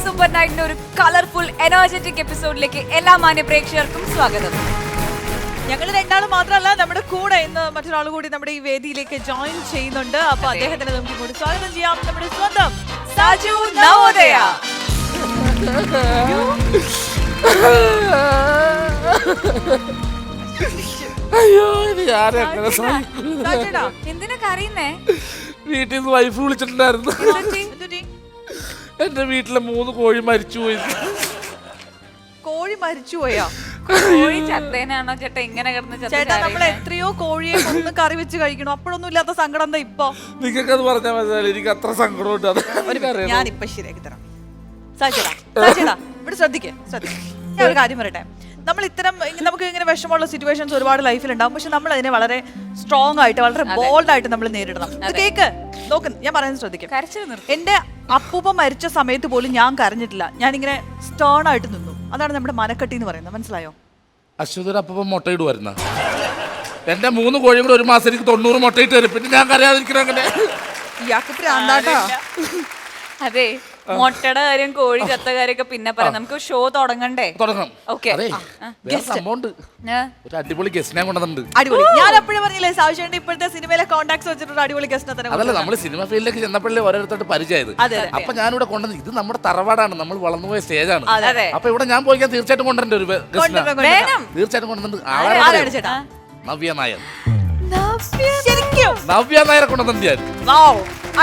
Super നൈറ്റിന്റെ ഒരു colourful energetic എപ്പിസോഡിലേക്ക് എല്ലാ മാന്യ പ്രേക്ഷകർക്കും സ്വാഗതം. ഞങ്ങൾ രണ്ടാളും മാത്രമല്ല, നമ്മുടെ കൂടെ ഇന്ന് മറ്റൊരാൾ കൂടി നമ്മുടെ ഈ വേദിയിലേക്ക് ജോയിൻ ചെയ്യുന്നുണ്ട്. അപ്പൊ അദ്ദേഹത്തിന് നമുക്ക് ഇങ്ങോട്ട് സ്വാഗതം ചെയ്യാം. നമ്മുടെ സ്വന്തം സാജു നവോദയ. എന്തിനാ കരയുന്നേ? വീട്ടിൽ നിന്ന് വൈഫ് വിളിച്ചിട്ടുണ്ടായിരുന്നു. എന്റെ വീട്ടിലെ 3 കോഴി മരിച്ചുപോയി. കോഴി മരിച്ചുപോയോ? കോഴി ചത്തേനാണോ ചേട്ടാ ഇങ്ങനെ കിടന്ന് ചേട്ടാ, നമ്മൾ എത്രയോ കോഴിയെ ഒന്ന് കറി വെച്ച് കഴിക്കണം. അപ്പോഴൊന്നും ഇല്ലാത്ത സങ്കടം എന്താ ഇപ്പൊ? നിങ്ങൾക്ക് അത് പറഞ്ഞാൽ മനസ്സിലായി. എനിക്ക് അത്ര സങ്കടമുണ്ട്. ഞാൻ ഇപ്പൊ ശരിയാക്കി തരാം. സാജേടാ ഇവിടെ ശ്രദ്ധിക്കേ. ഞാൻ ഒരു കാര്യം പറയട്ടെ. നമ്മൾ ഇത്തരം നമുക്ക് ഇങ്ങനെ വിഷമമുള്ള സിറ്റുവേഷൻസ് ഒരുപാട് ലൈഫിൽ ഉണ്ടാവും. പക്ഷെ നമ്മൾ അതിനെ വളരെ സ്ട്രോങ് ആയിട്ട്, വളരെ ബോൾഡ് ആയിട്ട് നമ്മൾ നേരിടണം. കേക്ക് നോക്ക്, ഞാൻ പറയുന്നത് ശ്രദ്ധിക്കും. എന്റെ അപ്പൂപ്പ മരിച്ച സമയത്ത് പോലും ഞാൻ കരഞ്ഞിട്ടില്ല. ഞാനിങ്ങനെ സ്റ്റേൺ ആയിട്ട് നിന്നു. അതാണ് നമ്മുടെ മനക്കെട്ടി എന്ന് പറയുന്നത്. മനസ്സിലായോ? അശ്വതിയുടെ അപ്പം മുട്ടയിടുവായിരുന്ന എന്റെ 3 കോഴിയും കൂടെ ഒരു മാസം എനിക്ക് 90 മുട്ടയിട്ട് തരും. പിന്നെ ഞാൻ കരയാതിരിക്കണം അങ്ങനെ. ഇയാൾക്ക് പ്രാന്താട്ടാ. അതെ, മുട്ടയുടെ കാര്യം കോഴി ചത്ത കാര്യമൊക്കെ പിന്നെ പറയാം. നമുക്ക് ഷോ തുടങ്ങണ്ടേ? തുടങ്ങാം. ഓക്കെ, സംഭവമുണ്ട്. ഒരു അടിപൊളി ഗസ്റ്റിനെ കൊണ്ടുവന്നിട്ടുണ്ട്. അടിപൊളി. ഞാൻ എപ്പോഴും പറഞ്ഞില്ലേ സാവിശേണ്ട ഇപ്പോഴത്തെ സിനിമയിലെ കോണ്ടാക്ട്സ് വെച്ചിട്ട് അടിപൊളി ഗസ്റ്റിനെ തന്നെ. അതല്ല, നമ്മൾ സിനിമ ഫീൽഡിലേക്ക് ചെന്നപ്പോഴേ ഓരോരുത്തരുടെ പരിചയമായത്. അപ്പൊ ഞാനിവിടെ കൊണ്ടുവന്നത് ഇത് നമ്മുടെ തറവാടാണ്, നമ്മൾ വളർന്നുപോയ സ്റ്റേജാണ്. അപ്പൊ ഇവിടെ ഞാൻ പോയിക്കാൻ തീർച്ചയായിട്ടും കൊണ്ടുവരേണ്ട ഒരു ഗസ്റ്റിനെ തീർച്ചയായിട്ടും കൊണ്ടുവന്നിട്ടുണ്ട്. നവ്യ നായർ. നവ്യ നായരെ കൊണ്ടുവന്നിട്ടുണ്ട്.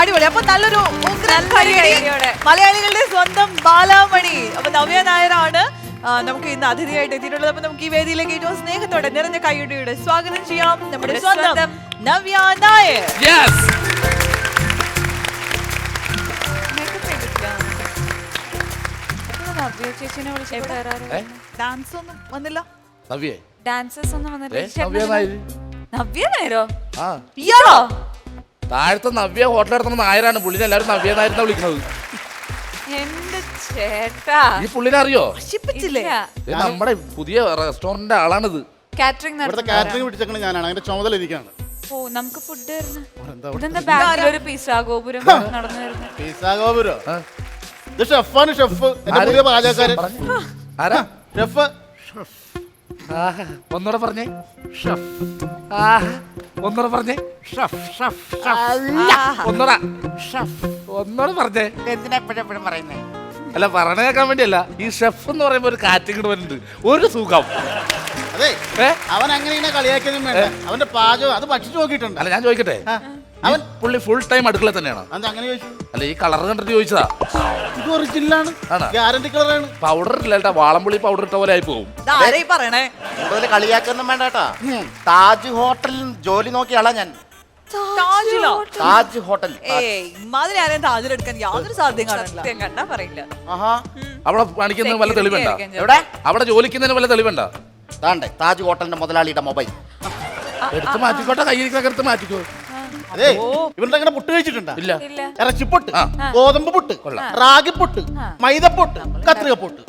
അടിപൊളി. അപ്പൊ നല്ലൊരു മലയാളികളുടെ സ്വന്തം ബാലാമണി. അപ്പൊ നവ്യ നായരാണ് നമുക്ക് ഇന്ന് അതിഥിയായിട്ട് എത്തിയിട്ടുള്ളത്. അപ്പൊ നമുക്ക് ഈ വേദിയിലേക്ക് ഏറ്റവും സ്നേഹത്തോടെ നിറഞ്ഞ കൈയ്യടിയോടെ സ്വാഗതം ചെയ്യാം നമ്മുടെ സ്വന്തം നവ്യ നായർ. ഡാൻസ് ഒന്നും വന്നില്ല. ഡാൻസേഴ്സ് ഒന്നും നവ്യ നായർ. നവ്യ നായരോ? ഇയാളോ? താഴത്തെ നവ്യ ഹോട്ടൽ നടത്തുന്ന നായരാണ്. പുള്ളിനെ എല്ലാവരും നവ്യ നായരെന്നാ വിളിക്കുന്നത്. എന്റെ ചേട്ടാ, ഈ പുള്ളിനെ അറിയോ? നമ്മുടെ പുതിയ റെസ്റ്റോറന്റിന്റെ ആളാണിത്. കാറ്ററിംഗ് പിടിച്ചേക്കണ ഞാനാണ്. അതിന്റെ ചുമതല ഇരിക്കാണ്. ഓ, നമുക്ക് ഫുഡ് ഇതെന്താ ബാക്കിലൊരു പിസ്സ ഗോപുരം നടന്നു വരുന്നത്? പിസ്സ ഗോപുരം. ഇത് ഷെഫാണ്. ഷെഫ് എന്റെ പുതിയ പാചകക്കാരൻ. ആരാ ഷെഫ്? ഒന്നുകൂടെ പറഞ്ഞേ. ഒന്നുകൂടെ പറഞ്ഞേ. ഒന്നുകൂടെ പറഞ്ഞേ. എന്തിനാ എപ്പോഴും പറയുന്നേ? അല്ല, പറഞ്ഞ കേൾക്കാൻ വേണ്ടിയല്ല. ഈ ഷെഫ് എന്ന് പറയുമ്പോ ഒരു കാറ്റഗറി വരുന്നുണ്ട്. ഒരു സുഖം. അതെ, അവൻ അങ്ങനെ കളിയാക്കിയതും വേണ്ട. അവന്റെ പാചകം അത് ഭക്ഷിച്ചു നോക്കിയിട്ടുണ്ട്. അല്ല, ഞാൻ ചോദിക്കട്ടെ, അവൻ പുള്ളി ഫുൾ ടൈം അടുക്കള തന്നെയാണോ? അങ്ങനെ ചോദിച്ചു. അല്ല, ഈ കളർ കണ്ടിട്ട് ചോദിച്ചതാ. ഇത് ഒറിജിനലാണ്, ഗ്യാരണ്ടി കളറാണ്. പൗഡർ ഇല്ല, വാളംപുള്ളി പൗഡർ ഇട്ട പോലെ ആയി പോകും. കൂടുതൽ കളിയാക്കൊന്നും വേണ്ട കേട്ടാ. താജ് ഹോട്ടലിൽ ജോലി നോക്കിയാളാ ഞാൻ. താജ് ഹോട്ടൽ. താജിലെടുക്കാൻ യാതൊരു സാധ്യത കണ്ടാ പറയില്ല. അവിടെ പണിക്കുന്നതിന് വല്ല തെളിവുണ്ടോ? എവിടെ അവിടെ ജോലിക്കുന്നതിന് വല്ല തെളിവുണ്ടോ? താണ്ടേ താജ് ഹോട്ടലിന്റെ മുതലാളിയുടെ മൊബൈൽ എടുത്ത് മാറ്റിക്കോട്ടെ. കയ്യിരിക്കുന്ന എടുത്ത് മാറ്റിക്കോ. അതെ, ഇവരുടെ അങ്ങനെ പുട്ട് കഴിച്ചിട്ടുണ്ടോ? ഇല്ല. ഇറച്ചിപ്പൊട്ട്, ഗോതമ്പ് പുട്ട്, റാഗിപ്പൊട്ട്, മൈദപ്പൊട്ട്, കത്രിക പൊട്ട്.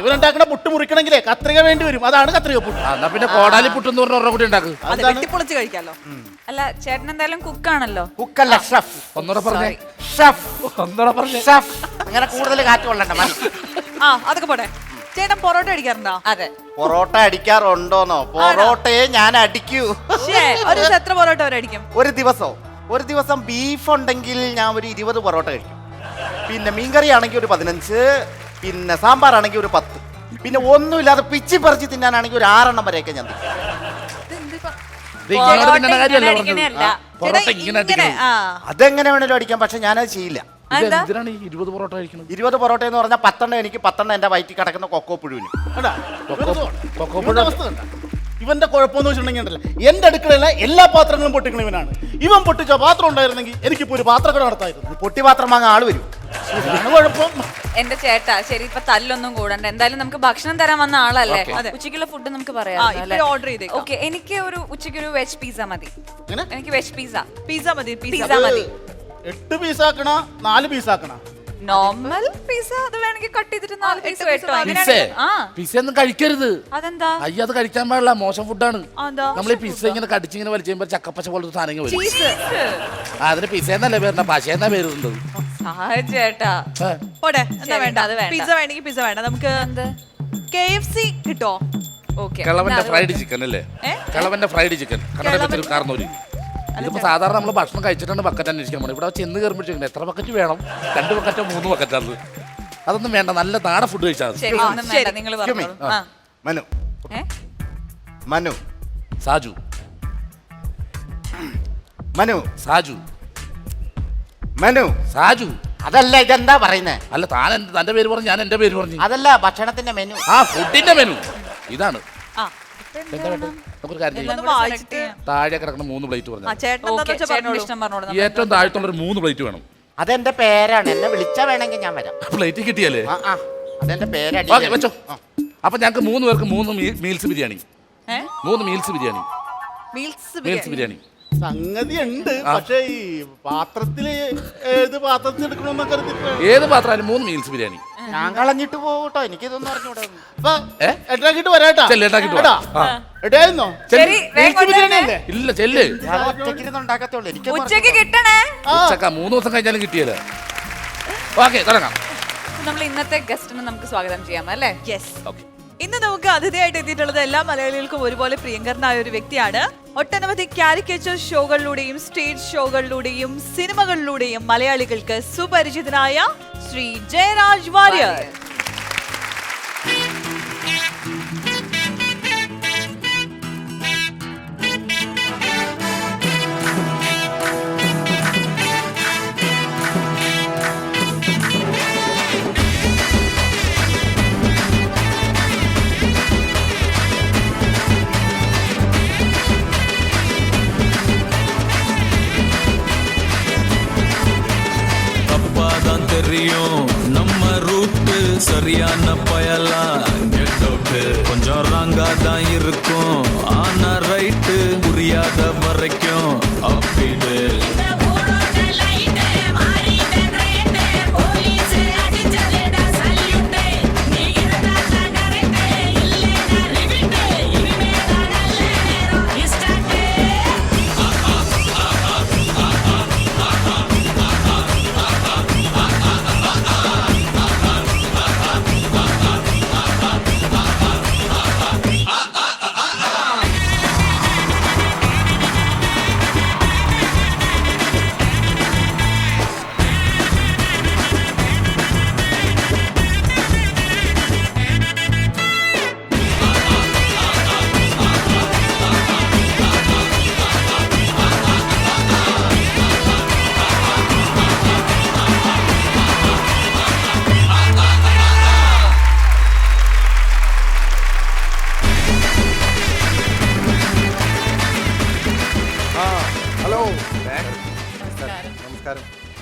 ഇവരുണ്ടാക്കുന്ന പുട്ട് മുറിക്കണമെങ്കിലേ കത്രിക വേണ്ടി വരും. അതാണ് കത്രിക പുട്ട്. എന്നാ പിന്നെ കോടാലി പുട്ട് എന്ന് പറഞ്ഞ കൂടി ഉണ്ടാക്കും. കഴിക്കാലോ. അല്ല, ചേട്ടൻ എന്തായാലും കുക്കാണല്ലോ. കുക്കല്ല, ഷെഫ്. ഒന്നുകൂടെ പറഞ്ഞേ. ഷെഫ്. ഒന്നുകൂടെ പറഞ്ഞേ. ഷെഫ്. അങ്ങനെ കൂടുതൽ കാറ്റ് കൊള്ളണ്ട. അതൊക്കെ പോട്ടെ. ചേട്ടൻ പൊറോട്ട അടിക്കാറുണ്ടോ? അതെ. പൊറോട്ട അടിക്കാറുണ്ടോന്നോ? പൊറോട്ടയെ ഞാൻ അടിക്കൂ. ഒരു ദിവസം എത്ര പൊറോട്ട അടിക്കും? ഒരു ദിവസം ബീഫ് ഉണ്ടെങ്കിൽ ഞാൻ ഒരു 20 പൊറോട്ട കഴിക്കും. പിന്നെ മീൻകറി ആണെങ്കിൽ ഒരു 15, പിന്നെ സാമ്പാർ ആണെങ്കിൽ ഒരു 10, പിന്നെ ഒന്നുമില്ലാതെ പിച്ചി പറിച്ച് തിന്നാനാണെങ്കിൽ ഒരു 6 എണ്ണം വരെയൊക്കെ ഞാൻ അതെങ്ങനെ വേണേലും അടിക്കാം. പക്ഷെ ഞാനത് ചെയ്യില്ല. 20 പൊറോട്ട കഴിക്കണം. 20 പൊറോട്ട എന്ന് പറഞ്ഞാൽ 10 എണ്ണം എനിക്ക്, 10 എണ്ണം എന്റെ വയറ്റിൽ കിടക്കുന്ന കൊക്കോ പുഴുവിന്. ഇവന്റെ കുഴപ്പമെന്ന് വെച്ചിട്ടുണ്ടെങ്കിൽ എന്റെ അടുക്കളയിലെ എല്ലാ പാത്രങ്ങളും പൊട്ടിക്കണ ഇവനാണ്. ഇവൻ പൊട്ടിച്ച പാത്രം ഉണ്ടായിരുന്നെങ്കിൽ എനിക്കിപ്പോ ഒരു പാത്രക്കട നടത്തായിരുന്നു. പൊട്ടി പാത്രം വാങ്ങാൻ ആള് വരും. കുഴപ്പം. എന്റെ ചേട്ടാ, ശരി, ഇപ്പൊ തല്ലൊന്നും കൂടണ്ട. എന്തായാലും നമുക്ക് ഭക്ഷണം തരാൻ വന്ന ആളല്ലേ. ഉച്ചയ്ക്കുള്ള ഫുഡ് നമുക്ക് പറയാം. ഓർഡർ ചെയ്തേ. ഓക്കെ, എനിക്ക് ഒരു ഉച്ചയ്ക്ക് ഒരു വെജ് പിസ്സ മതി. എനിക്ക് വെജ് പിസ്സ മതി. 8 പീസ് ആക്കണ, 4 പീസ് ആക്കണ? നോർമൽ പിസ്സ അത് വേണമെങ്കിൽ കട്ട് ചെയ്തിട്ട് 4 പീസ് വെട്ടോ പിസ്സ ഒന്നും കഴിക്കരുത്. അതെന്താ? അയ്യോ അത് കഴിക്കാൻ പാടില്ല, മോശം ഫുഡാണ്. അതെന്താ? നമ്മൾ ഈ പിസ്സ ഇങ്ങനെ കടിച്ചിങ്ങനെ വലിച്ചു കഴിയുമ്പോൾ ചക്കപ്പച്ച പോലത്തെ സാധനങ്ങൾ വരും. അതിന് പിസ്സ എന്നല്ലേ പേരുണ്ട, പശ എന്നാ പേരുണ്ട്. ചേട്ടാ പോട്ടെ, എന്താ വേണ്ട, അത് വേണ്ട. പിസ്സ വേണമെങ്കിൽ പിസ്സ വേണ്ട. നമുക്ക് KFC കിട്ടോ? ഓക്കെ. കിളവന്റെ ഫ്രൈഡ് ചിക്കൻ അല്ലേ? കിളവന്റെ ഫ്രൈഡ് ചിക്കൻ കണ്ണട കാർന്നൂര്. ഇതിപ്പോ സാധാരണ നമ്മൾ ഭക്ഷണം കഴിച്ചിട്ടാണ് ബക്കറ്റ് അന്വേഷിക്കാൻ പോകണം. ഇവിടെ ചെന്ന് കയറുമ്പോഴേക്കും എത്ര ബക്കറ്റ് വേണം? 2 ബക്കറ്റോ 3 ബക്കറ്റോ? അതൊന്നും വേണ്ട, നല്ല നാടൻ ഫുഡ് കഴിച്ചാൽ മതി. ശരി, ഒന്നും വേണ്ട, നിങ്ങൾ പറഞ്ഞോളൂ. മനു മനു സാജു മനു സാജു മനു സാജു. അതല്ല, ഇതെന്താ പറയുന്നേ? അല്ല, താൻ തന്റെ പേര് പറഞ്ഞു, ഞാൻ എന്റെ പേര് പറഞ്ഞു. അതല്ല, ഭക്ഷണത്തിന്റെ മെനു. ആ ഫുഡിന്റെ മെനു ഇതാണ്. എന്താ വേണ്ടത്? നമുക്കൊരു കാര്യം ചെയ്യാം. താഴെ കിടക്കുന്ന 3 പ്ലേറ്റ് പറഞ്ഞു. ഏറ്റവും താഴത്തുള്ളൊരു 3 പ്ലേറ്റ് വേണം. അതെന്റെ പേരാണ്, എന്നെ വിളിച്ചാ വേണമെങ്കിൽ ഞാൻ വരാം. പ്ലേറ്റ് കിട്ടിയല്ലേ? അതെന്റെ പേരാണ്. ഓക്കെ വെച്ചോ. അപ്പൊ ഞങ്ങൾക്ക് 3 പേർക്ക് 3 meals biryani. 3 meals biryani. Meals biryani സംഗതി ഉണ്ട്, പക്ഷേ ഈ പാത്രത്തില് ഏത് പാത്രത്തിൽ എടുക്കണമെന്നൊക്കെ ഏത് പാത്രം 3 മീൽസ് ബിരിയാണി. ഞാൻ കളഞ്ഞിട്ട് പോകട്ടോ, എനിക്കിതൊന്നും അറിഞ്ഞൂടാ. എട്ടാക്കിട്ട് വരാട്ടാ. എട്ടായിരുന്നോ? ഇല്ല ചെല്ല്. ഒറ്റക്കിരുന്ന് ഉണ്ടാക്കത്തുള്ളൂ. എനിക്ക് ഉച്ചക്ക് കിട്ടണേ. ഉച്ചക്ക 3 ദിവസം കഴിഞ്ഞാലും കിട്ടിയല്ലേ. ഓക്കെ തുടങ്ങാം. നമ്മൾ ഇന്നത്തെ ഗസ്റ്റിനെ നമുക്ക് സ്വാഗതം ചെയ്യാം അല്ലേ? യെസ്. ഇന്ന് നമുക്ക് അതിഥിയായിട്ട് എത്തിയിട്ടുള്ളത് എല്ലാ മലയാളികൾക്കും ഒരുപോലെ പ്രിയങ്കരനായ ഒരു വ്യക്തിയാണ്. ഒട്ടനവധി കാരിക്കേച്ചർ ഷോകളിലൂടെയും സ്റ്റേജ് ഷോകളിലൂടെയും സിനിമകളിലൂടെയും മലയാളികൾക്ക് സുപരിചിതനായ ശ്രീ ജയരാജ് വാര്യർ. தெரியும் நம்ம ரூட்டு சரியான பயலா கெட்டோட்டு கொஞ்சம் ராங்கா தான் இருக்கும் ஆனா ரைட்டு புரியாத வரைக்கும் அப்பீடு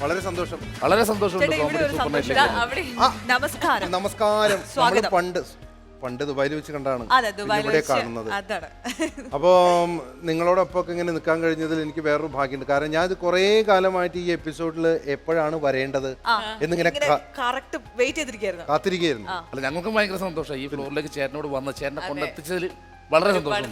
വളരെ സന്തോഷം. വളരെ സന്തോഷം. നമസ്കാരം. നമസ്കാരം. പണ്ട് ദുബായിൽ വെച്ച് കണ്ടാണ് ഇവിടെ കാണുന്നത്. അപ്പോൾ നിങ്ങളോടൊപ്പം ഇങ്ങനെ നിൽക്കാൻ കഴിഞ്ഞതിൽ എനിക്ക് വേറൊരു ഭാഗ്യമുണ്ട്. കാരണം ഞാൻ ഇത് കുറേ കാലമായിട്ട് ഈ എപ്പിസോഡിൽ എപ്പോഴാണ് വരേണ്ടത് എന്നിങ്ങനെ കാത്തിരിക്കുകയായിരുന്നു. അല്ല ഞങ്ങൾക്കും ഭയങ്കര സന്തോഷം. ഈ ഫ്ലോറിലേക്ക് ചേട്ടനോട് വന്ന ചേട്ടനെ കൊണ്ടെത്തിച്ചതിൽ വളരെ സന്തോഷം.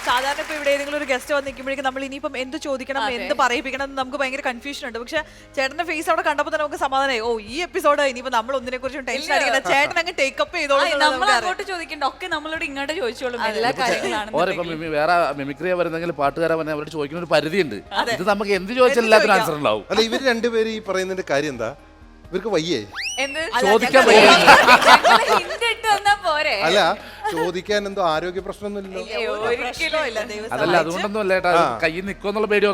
സാധാരണ ഇപ്പൊ ഇവിടെ ഏതെങ്കിലും ഒരു ഗസ്റ്റ് വന്ന് നിൽക്കുമ്പോഴേക്കും നമ്മൾ ഇനിയിപ്പം എന്ത് ചോദിക്കണം എന്ത് പറയിപ്പിക്കണം എന്ന് നമുക്ക് ഭയങ്കര കൺഫ്യൂഷൻ ഉണ്ട്. പക്ഷെ ചേട്ടന്റെ ഫേസ് അവിടെ കണ്ടപ്പോൾ തന്നെ നമുക്ക് സമാധാനമായി. ഓ ഈ എപ്പിസോഡ് ഇനിയിപ്പോ നമ്മൾ ഒന്നിനെ കുറിച്ചും ടെൻഷൻ അടിക്കണം, ചേട്ടൻ അങ്ങ് ടേക്കപ്പ് ചെയ്തോളൂ. നമ്മൾ അങ്ങോട്ട് ചോദിക്കണ്ട, ഒക്കെ നമ്മളോട് ഇങ്ങോട്ട് ചോദിച്ചോളും എല്ലാ കാര്യങ്ങളാണ്. വേറെ മിമിക്രിയ വരുന്നെങ്കിൽ പാട്ടുകാരാ പറഞ്ഞാൽ അവരോട് ചോദിക്കുന്ന ഒരു പരിധിയുണ്ട്. ഇത് നമുക്ക് എന്ത് ചോദിച്ചാലും എല്ലാത്തിനും ആൻസർ ഉണ്ടാവും. അല്ല ഇവർ രണ്ടുപേരും ഈ പറയുന്നതിന്റെ കാര്യം എന്താ? ഇവർക്ക് വയ്യേ ചോദിക്കാൻ? അല്ല ചോദിക്കാൻ എന്തോ ആരോഗ്യ പ്രശ്നമൊന്നുമില്ലല്ലോ. അതല്ല അതുകൊണ്ടൊന്നും അല്ല ചേട്ടാ, കയ്യിൽ നിൽക്കുമെന്നുള്ള പേടി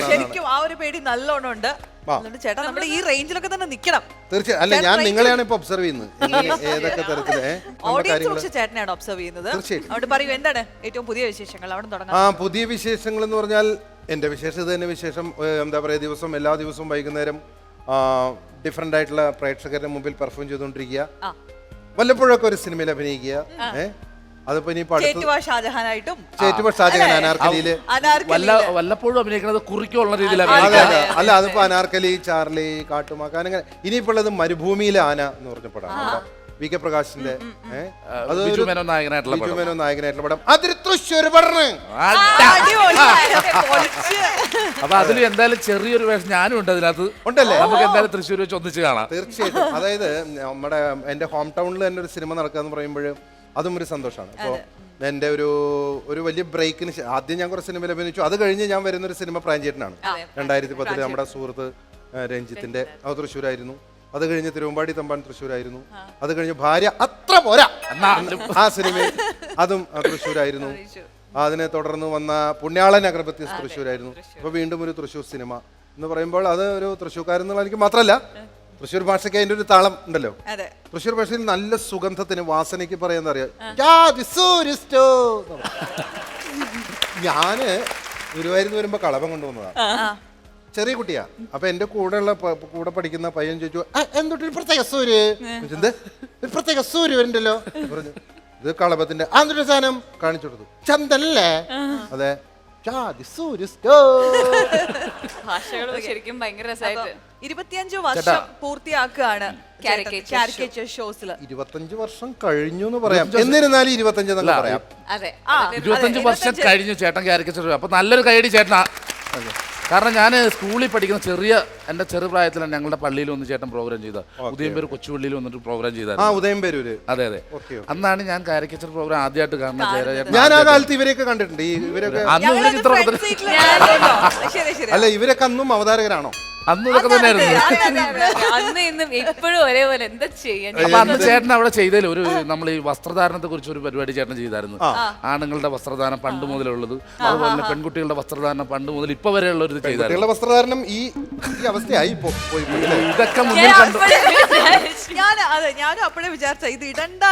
ശരിക്കും ആ ഒരു പേടി നല്ലോണം ഉണ്ട്. ചേട്ടാ നമ്മുടെ ഈ റേഞ്ചിലൊക്കെ തന്നെ നിൽക്കണം. തീർച്ചയായും. അല്ല ഞാൻ നിങ്ങളെയാണ് ഇപ്പൊ ഒബ്സർവ് ചെയ്യുന്നത് ഏതൊക്കെ തരത്തില് ഓഡിയൻസ് ചേട്ടനെയാണ് ഒബ്സർവ് ചെയ്യുന്നത്. അവിടെ പറയൂ, എന്താണ് ഏറ്റവും പുതിയ വിശേഷങ്ങൾ? അവിടെ തുടങ്ങാം. പുതിയ വിശേഷങ്ങൾ എന്ന് പറഞ്ഞാൽ എന്റെ വിശേഷം തന്നെ വിശേഷം. എന്താ പറയാ, എല്ലാ ദിവസവും വൈകുന്നേരം ഡിഫറെന്റ് ആയിട്ടുള്ള പ്രേക്ഷകരുടെ മുമ്പിൽ പെർഫോം ചെയ്തുകൊണ്ടിരിക്കുക. വല്ലപ്പോഴൊക്കെ ഒരു സിനിമയിൽ അഭിനയിക്കുക. അതിപ്പോ ഇനി അടുത്ത് ചേറ്റുവ ഷാജഹാനായിട്ടും ചേറ്റുവ ഷാജഹാൻ അനാർക്കലിയില് വല്ലപ്പോഴും അഭിനയിക്കുന്നത് കുറിക്കുള്ള അതെ രീതിയിലാണ് അതെ അല്ല അതിപ്പോ അനാർക്കലി, ചാർലി, കാട്ടുമാക്കാൻ അങ്ങനെ. ഇനിയിപ്പോ ഉള്ളത് മരുഭൂമിയിലെ ആന എന്ന് പറഞ്ഞ പടം, വി കെ പ്രകാശിന്റെ ബിജു മേനോൻ നായകനായിട്ടുള്ള ബിജു മേനോൻ നായകനായിട്ടുള്ള പടം. അതൊരു തൃശ്ശൂർ പറഞ്ഞു. അപ്പൊ അതിൽ എന്തായാലും ചെറിയൊരു വേഷം ഞാനും ഉണ്ട് അതിനകത്ത്. ഉണ്ടല്ലേ? നമുക്ക് എന്തായാലും തൃശ്ശൂർ വെച്ച് ഒന്നിച്ച് കാണാം. തീർച്ചയായിട്ടും. അതായത് നമ്മുടെ എന്റെ ഹോം ടൗണിൽ തന്നെ ഒരു സിനിമ നടക്കുക എന്ന് പറയുമ്പോൾ അതും ഒരു സന്തോഷമാണ്. അപ്പോൾ എൻ്റെ ഒരു വലിയ ബ്രേക്കിന് ആദ്യം ഞാൻ കുറച്ച് സിനിമയിൽ അഭിനയിച്ചു. അത് കഴിഞ്ഞ് ഞാൻ വരുന്നൊരു സിനിമ പ്രാഞ്ചേട്ടനാണ്. 2010 നമ്മുടെ സുഹൃത്ത് രഞ്ജിത്തിന്റെ അത് തൃശ്ശൂരായിരുന്നു. അത് കഴിഞ്ഞ് തിരുവമ്പാടി തമ്പാൻ തൃശ്ശൂരായിരുന്നു. അത് കഴിഞ്ഞ് ഭാര്യ അത്ര പോരാ ആ സിനിമയിൽ അതും തൃശ്ശൂരായിരുന്നു. അതിനെ തുടർന്ന് വന്ന പുണ്യാളൻ അഗർബത്തീസ് തൃശ്ശൂരായിരുന്നു. അപ്പൊ വീണ്ടും ഒരു തൃശ്ശൂർ സിനിമ എന്ന് പറയുമ്പോൾ അത് ഒരു തൃശ്ശൂർക്കാരെന്നുള്ള എനിക്ക് മാത്രമല്ല, തൃശ്ശൂർ ഭാഷയ്ക്ക് അതിന്റെ ഒരു താളം ഉണ്ടല്ലോ. തൃശ്ശൂർ ഭാഷയിൽ നല്ല സുഗന്ധത്തിന് വാസനയ്ക്ക് പറയാന്ന് അറിയാം. ഞാന് ഗുരുവായൂരിൽ വരുമ്പോ കളഭം കൊണ്ടുവന്നതാണ്. ചെറിയ കുട്ടിയാ. അപ്പൊ എന്റെ കൂടെ പഠിക്കുന്ന പയ്യൻ ചോദിച്ചു, എന്തൊരു പ്രത്യേക സൂര് എന്ത് ഒരു പ്രത്യേക സൂര് വരുന്നുണ്ടല്ലോ പറഞ്ഞു. ഇത് കളഭത്തിന്റെ ആന്തൊരു സാധനം കാണിച്ചു കൊടുത്തു. ചന്തല്ലേ? അതെ. ശരിക്കും ഭയങ്കര രസമായിട്ട് 25 വർഷം പൂർത്തിയാക്കുകയാണ് കാരിക്കേച്ചർ ഷോസിൽ. 25 വർഷം കഴിഞ്ഞു എന്ന് പറയാം. എന്നിരുന്നാലും 25 എന്നൊക്കെ പറയാം. അതെ 25 വർഷം കഴിഞ്ഞു ചേട്ടൻ കാരിക്കേച്ചർ. അപ്പൊ നല്ലൊരു കൈയടി ചേട്ടനാ. കാരണം ഞാൻ സ്കൂളിൽ പഠിക്കുന്ന എന്റെ ചെറുപ്രായത്തിലാണ് ഞങ്ങളുടെ പള്ളിയിൽ ഒന്ന് ചേട്ടൻ പ്രോഗ്രാം ചെയ്ത ഉദയംപേര് കൊച്ചുപള്ളിയിൽ വന്നിട്ട് പ്രോഗ്രാം ചെയ്തായിരുന്നു. ഉദയംപേരൂര്. അതെ അതെ. അന്നാണ് ഞാൻ കാരിക്കേച്ചർ പ്രോഗ്രാം ആദ്യമായിട്ട് കാണുന്നത്. ജയരാജേട്ടൻ ഞാൻ ആ കാലത്ത് ഇവരെയൊക്കെ കണ്ടിട്ടുണ്ട്. ഇവരൊക്കെ അല്ല ഇവരൊക്കെ അന്നും അവതാരകരാണോ? അന്ന് ഇതൊക്കെ തന്നെയായിരുന്നു. അന്ന് ഇന്നും എപ്പോഴും ഒരേപോലെ എന്താ ചെയ്യാൻ. അപ്പൊ അന്ന് ചേട്ടൻ അവിടെ ചെയ്തതിൽ നമ്മൾ ഈ വസ്ത്രധാരണത്തെ കുറിച്ച് ഒരു പരിപാടി ചേട്ടൻ ചെയ്തായിരുന്നു. ആണുങ്ങളുടെ വസ്ത്രധാരണം പണ്ട് മുതലുള്ളത്, അതുപോലെ തന്നെ പെൺകുട്ടികളുടെ വസ്ത്രധാരണം പണ്ട് മുതൽ ഇപ്പൊ വരെയുള്ള ഒരു ഇത് ചെയ്തായിരുന്നു. വസ്ത്രധാരണം ഈ അവസ്ഥയായി ഇതൊക്കെ മുന്നിൽ കണ്ടു. ഞാനും അപ്പോഴേ വിചാരിച്ച ഇത് ഇടണ്ട.